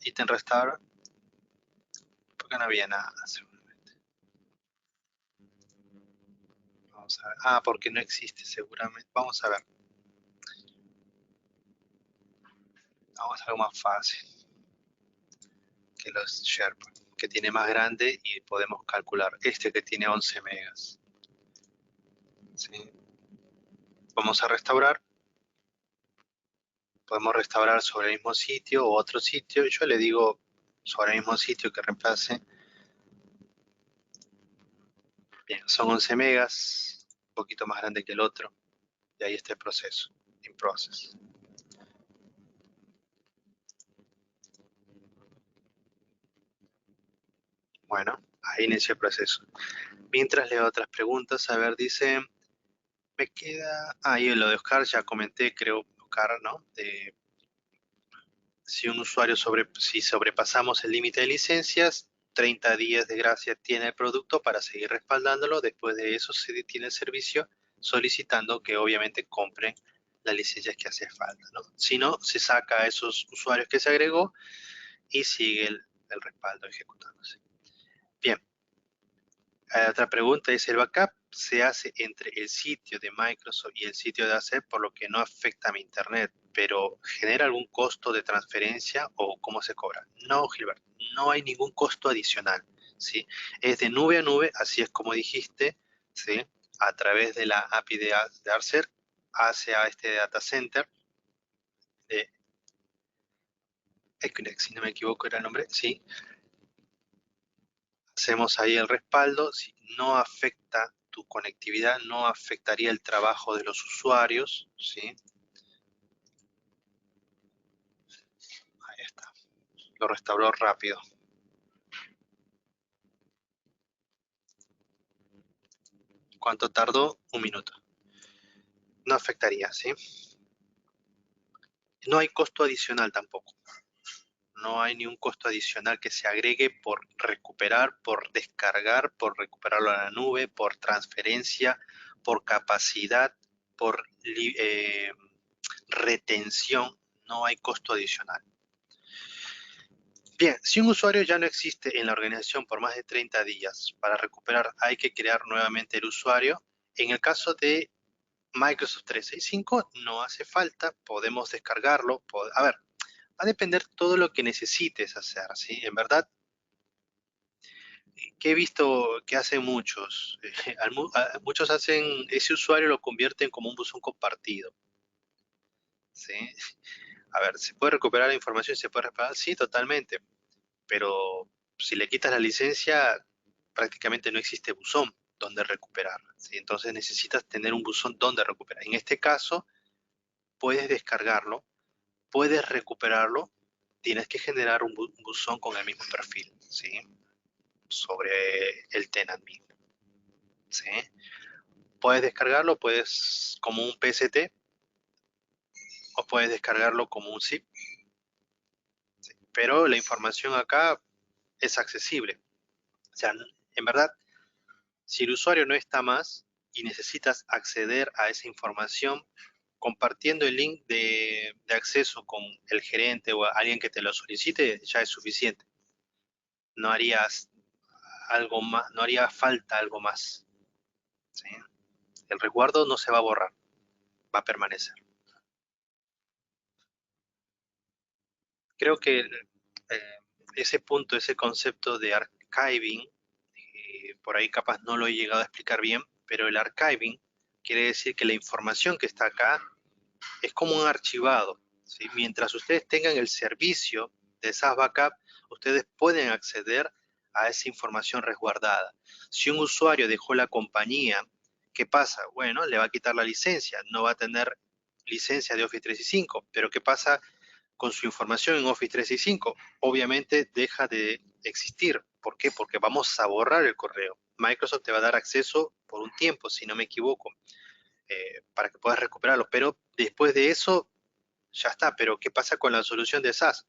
ítem restaurar, porque no había nada seguramente. Vamos a ver. Ah, porque no existe seguramente. Vamos a ver. Vamos a algo más fácil que los SharePoint, que tiene más grande y podemos calcular. Este que tiene 11 megas. ¿Sí? Vamos a restaurar. Podemos restaurar sobre el mismo sitio o otro sitio. Yo le digo sobre el mismo sitio que reemplace. Bien, son 11 megas, un poquito más grande que el otro. Y ahí está el proceso, in process. Bueno, ahí inició el proceso. Mientras leo otras preguntas, a ver, dice, me queda, ahí lo de Oscar, ya comenté, creo, Oscar, ¿no? Si un usuario si sobrepasamos el límite de licencias, 30 días de gracia tiene el producto para seguir respaldándolo. Después de eso se detiene el servicio solicitando que obviamente compren las licencias que hace falta, ¿no? Si no, se saca a esos usuarios que se agregó y sigue el respaldo ejecutándose. Bien, otra pregunta es, el backup se hace entre el sitio de Microsoft y el sitio de Acer, por lo que no afecta a mi internet, pero ¿genera algún costo de transferencia o cómo se cobra? No, Gilbert, no hay ningún costo adicional, ¿sí? Es de nube a nube, así es como dijiste, ¿sí? A través de la API de Acer hacia este data center de Equinix, si no me equivoco era el nombre, ¿sí? Hacemos ahí el respaldo, si no afecta tu conectividad, no afectaría el trabajo de los usuarios, ¿sí? Ahí está, lo restauró rápido. ¿Cuánto tardó? 1 minuto. No afectaría, ¿sí? No hay costo adicional tampoco. No hay ni un costo adicional que se agregue por recuperar, por descargar, por recuperarlo a la nube, por transferencia, por capacidad, por retención. No hay costo adicional. Bien, si un usuario ya no existe en la organización por más de 30 días, para recuperar hay que crear nuevamente el usuario. En el caso de Microsoft 365 no hace falta, podemos descargarlo. A ver, va a depender todo lo que necesites hacer, ¿sí? En verdad, que he visto que hacen muchos, muchos hacen, ese usuario lo convierten como un buzón compartido, ¿sí? A ver, ¿se puede recuperar la información? ¿Se puede reparar? Sí, totalmente, pero si le quitas la licencia, prácticamente no existe buzón donde recuperar, ¿sí? Entonces necesitas tener un buzón donde recuperar. En este caso, puedes descargarlo, puedes recuperarlo, tienes que generar un buzón con el mismo perfil, ¿sí? Sobre el tenadmin, ¿sí? Puedes descargarlo, puedes como un PST o puedes descargarlo como un zip, ¿sí? Pero la información acá es accesible. O sea, en verdad, si el usuario no está más y necesitas acceder a esa información, compartiendo el link de acceso con el gerente o alguien que te lo solicite ya es suficiente. No harías algo más, no haría falta algo más, ¿sí? El resguardo no se va a borrar, va a permanecer. Creo que ese punto, ese concepto de archiving, por ahí capaz no lo he llegado a explicar bien, pero el archiving quiere decir que la información que está acá es como un archivado, ¿sí? Mientras ustedes tengan el servicio de SAS Backup, ustedes pueden acceder a esa información resguardada. Si un usuario dejó la compañía, ¿qué pasa? Bueno, le va a quitar la licencia, no va a tener licencia de Office 365, pero ¿qué pasa con su información en Office 365? Obviamente deja de existir. ¿Por qué? Porque vamos a borrar el correo. Microsoft te va a dar acceso por un tiempo, si no me equivoco, para que puedas recuperarlo. Pero después de eso, ya está. Pero ¿qué pasa con la solución de SAS?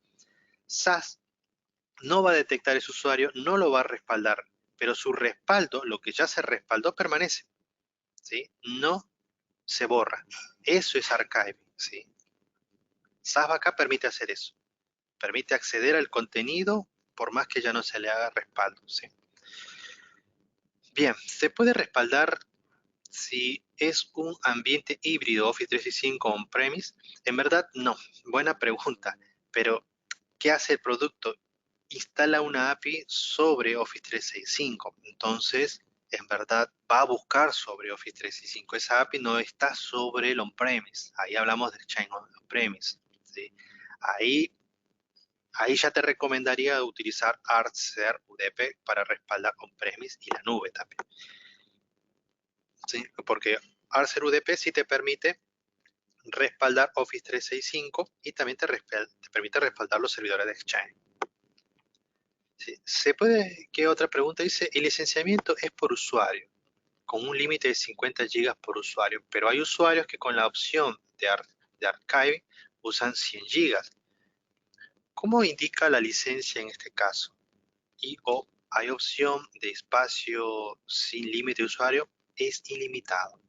SAS no va a detectar ese usuario, no lo va a respaldar. pero su respaldo, lo que ya se respaldó, permanece, ¿sí? No se borra. Eso es archiving, ¿sí? SAS Backup permite hacer eso. Permite acceder al contenido por más que ya no se le haga respaldo, ¿sí? Bien, se puede respaldar si es un ambiente híbrido Office 365 on-premise. En verdad, no. Buena pregunta. Pero, ¿qué hace el producto? Instala una API sobre Office 365. Entonces, en verdad, va a buscar sobre Office 365. Esa API no está sobre el on-premise. Ahí hablamos del Exchange on-premise, ¿sí? Ahí ya te recomendaría utilizar Archer UDP para respaldar on-premise y la nube también, ¿sí? Porque Archer UDP sí te permite respaldar Office 365 y también te permite respaldar los servidores de Exchange. ¿Sí? Se puede, ¿qué otra pregunta dice? El licenciamiento es por usuario, con un límite de 50 GB por usuario, pero hay usuarios que con la opción de archiving usan 100 GB. ¿Cómo indica la licencia en este caso? Y o hay opción de espacio sin límite de usuario, es ilimitado,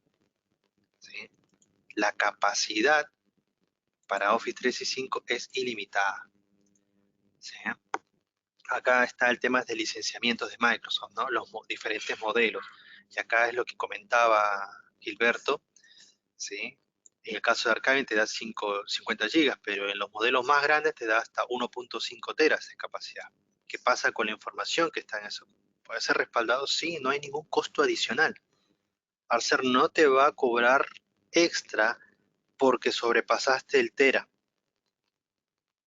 ¿sí? La capacidad para Office 365 es ilimitada, ¿sí? Acá está el tema de licenciamientos de Microsoft, ¿no? Los diferentes modelos. Y acá es lo que comentaba Gilberto, ¿sí? En el caso de Archiving te da 50 GB, pero en los modelos más grandes te da hasta 1.5 teras de capacidad. ¿Qué pasa con la información que está en eso? ¿Puede ser respaldado? Sí, no hay ningún costo adicional. Archer no te va a cobrar extra porque sobrepasaste el tera.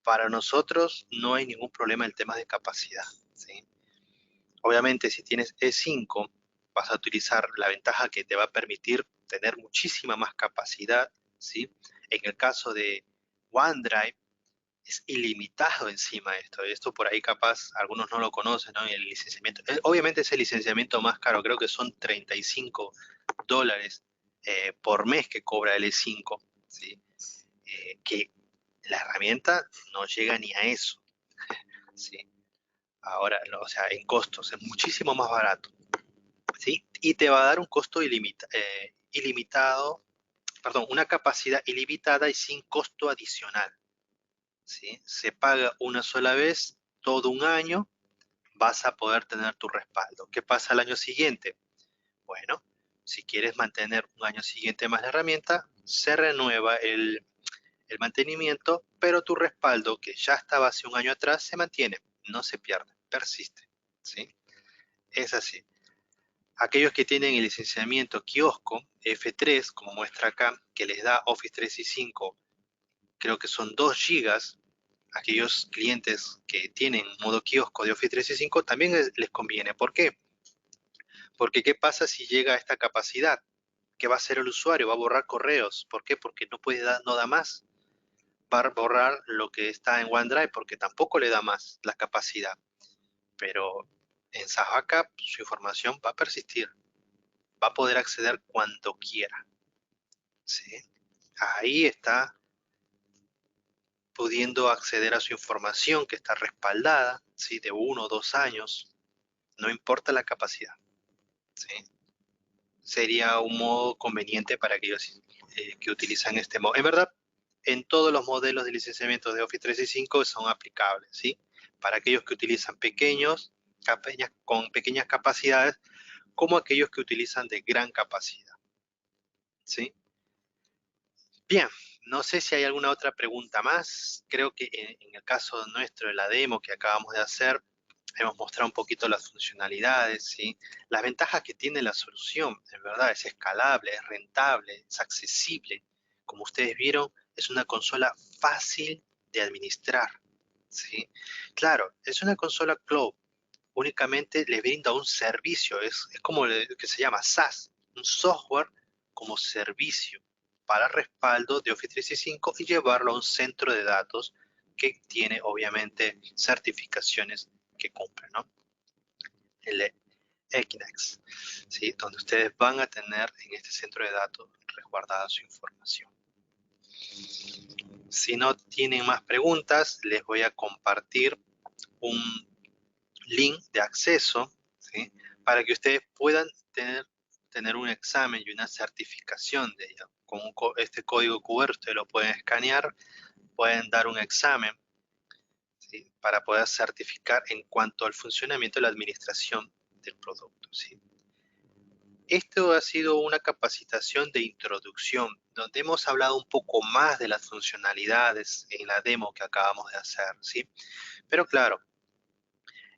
Para nosotros no hay ningún problema en temas de capacidad, ¿sí? Obviamente, si tienes E5, vas a utilizar la ventaja que te va a permitir tener muchísima más capacidad, ¿sí? En el caso de OneDrive, es ilimitado encima de esto. Esto por ahí capaz, algunos no lo conocen, ¿no? El licenciamiento. Obviamente es el licenciamiento más caro, creo que son $35 por mes que cobra el E5, ¿sí? Que la herramienta no llega ni a eso, ¿sí? Ahora, o sea, en costos, es muchísimo más barato, ¿sí? Y te va a dar un costo ilimitado, perdón, una capacidad ilimitada y sin costo adicional, ¿sí? Se paga una sola vez, todo un año, vas a poder tener tu respaldo. ¿Qué pasa al año siguiente? Bueno, si quieres mantener un año siguiente más la herramienta, se renueva el mantenimiento, pero tu respaldo, que ya estaba hace un año atrás, se mantiene, no se pierde, persiste, ¿sí? Es así. Aquellos que tienen el licenciamiento kiosco F3, como muestra acá, que les da Office 365, creo que son 2 gigas, aquellos clientes que tienen modo kiosco de Office 365 también les conviene. ¿Por qué? Porque ¿qué pasa si llega a esta capacidad? ¿Qué va a hacer el usuario? Va a borrar correos. ¿Por qué? Porque no da más. Va a borrar lo que está en OneDrive porque tampoco le da más la capacidad. Pero en SAS Backup su información va a persistir. Va a poder acceder cuando quiera, ¿sí? Ahí está pudiendo acceder a su información que está respaldada, ¿sí? De 1 o 2 años, no importa la capacidad, ¿sí? Sería un modo conveniente para aquellos que utilizan este modo. En verdad, en todos los modelos de licenciamiento de Office 365 son aplicables, ¿sí? Para aquellos que utilizan con pequeñas capacidades, como aquellos que utilizan de gran capacidad, ¿sí? Bien, no sé si hay alguna otra pregunta más. Creo que en el caso nuestro de la demo que acabamos de hacer, hemos mostrado un poquito las funcionalidades, ¿sí? Las ventajas que tiene la solución, en verdad, es escalable, es rentable, es accesible. Como ustedes vieron, es una consola fácil de administrar, ¿sí? Claro, es una consola cloud, únicamente le brinda un servicio, es como lo que se llama SaaS, un software como servicio para respaldo de Office 365 y llevarlo a un centro de datos que tiene obviamente certificaciones que cumple, ¿no? El Equinix, ¿sí? Donde ustedes van a tener en este centro de datos resguardada su información. Si no tienen más preguntas, les voy a compartir un link de acceso, ¿sí? para que ustedes puedan tener un examen y una certificación de ella. Con este código QR ustedes lo pueden escanear, pueden dar un examen, ¿sí?, para poder certificar en cuanto al funcionamiento de la administración del producto, ¿sí? Esto ha sido una capacitación de introducción, donde hemos hablado un poco más de las funcionalidades en la demo que acabamos de hacer, ¿sí? Pero claro,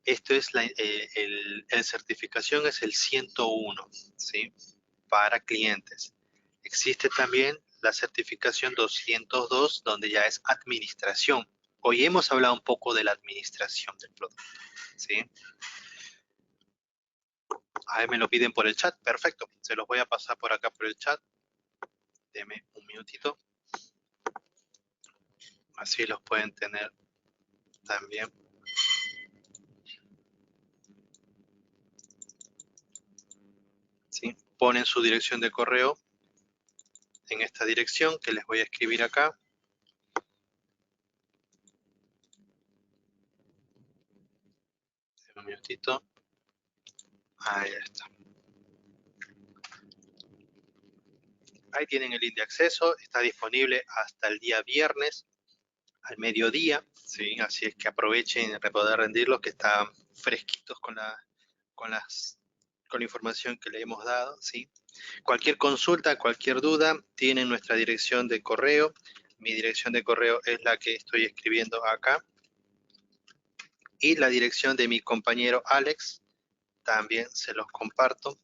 esto es el certificación es el 101, ¿sí?, para clientes. Existe también la certificación 202, donde ya es administración. Hoy hemos hablado un poco de la administración del producto, ¿sí? Ahí me lo piden por el chat, perfecto. Se los voy a pasar por acá por el chat. Deme un minutito. Así los pueden tener también. ¿Sí? Ponen su dirección de correo en esta dirección que les voy a escribir acá. Un minutito. Ahí está. Ahí tienen el link de acceso. Está disponible hasta el día viernes al mediodía, ¿sí? Así es que aprovechen para poder rendirlos, que están fresquitos con la información que le hemos dado, ¿sí? Cualquier consulta, cualquier duda, tienen nuestra dirección de correo. Mi dirección de correo es la que estoy escribiendo acá. Y la dirección de mi compañero Alex también se los comparto.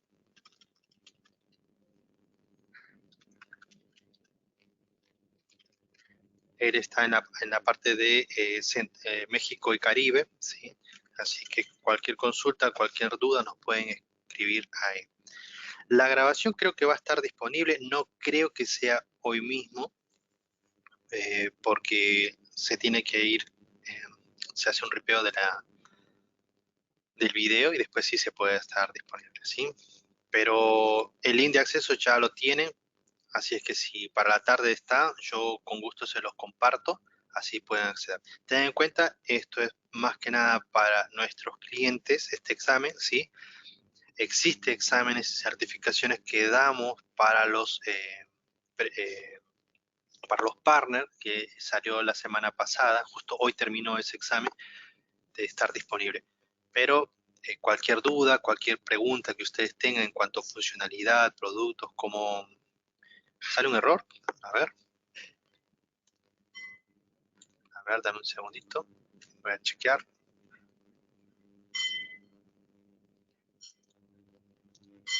Él está en la parte de México y Caribe, ¿sí? Así que cualquier consulta, cualquier duda nos pueden escribir ahí. La grabación creo que va a estar disponible, no creo que sea hoy mismo, porque se tiene que ir, se hace un ripeo del video y después sí se puede estar disponible, ¿sí? Pero el link de acceso ya lo tienen, así es que si para la tarde está, yo con gusto se los comparto, así pueden acceder. Ten en cuenta, esto es más que nada para nuestros clientes, este examen, ¿sí? Existe exámenes y certificaciones que damos para los partners, que salió la semana pasada, justo hoy terminó ese examen de estar disponible. Pero cualquier duda, cualquier pregunta que ustedes tengan en cuanto a funcionalidad, productos, como... ¿Sale un error? A ver, dame un segundito. Voy a chequear.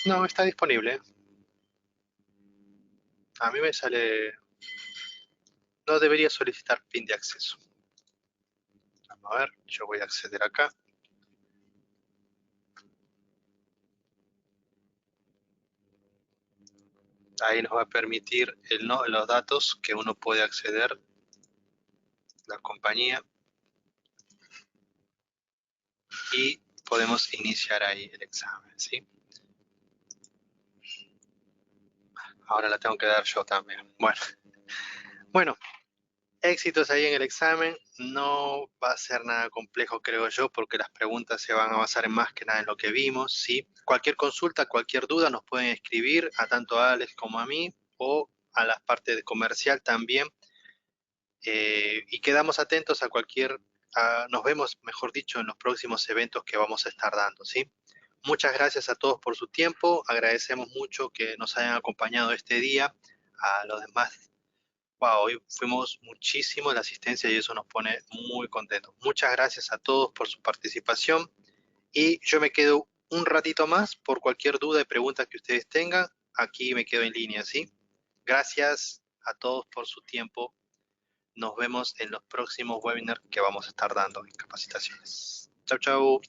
No, está disponible. A mí me sale... No debería solicitar PIN de acceso. Vamos a ver, yo voy a acceder acá. Ahí nos va a permitir los datos que uno puede acceder, la compañía, y podemos iniciar ahí el examen, ¿sí? Ahora la tengo que dar yo también. Bueno, éxitos ahí en el examen. No va a ser nada complejo, creo yo, porque las preguntas se van a basar en más que nada en lo que vimos, ¿sí? Cualquier consulta, cualquier duda nos pueden escribir a tanto a Alex como a mí, o a la parte de comercial también. Y quedamos atentos a nos vemos, mejor dicho, en los próximos eventos que vamos a estar dando, ¿sí? Muchas gracias a todos por su tiempo, agradecemos mucho que nos hayan acompañado este día. A los demás, wow, hoy fuimos muchísimo en la asistencia y eso nos pone muy contentos. Muchas gracias a todos por su participación y yo me quedo un ratito más por cualquier duda y pregunta que ustedes tengan. Aquí me quedo en línea, ¿sí? Gracias a todos por su tiempo. Nos vemos en los próximos webinars que vamos a estar dando en capacitaciones. Chau, chau.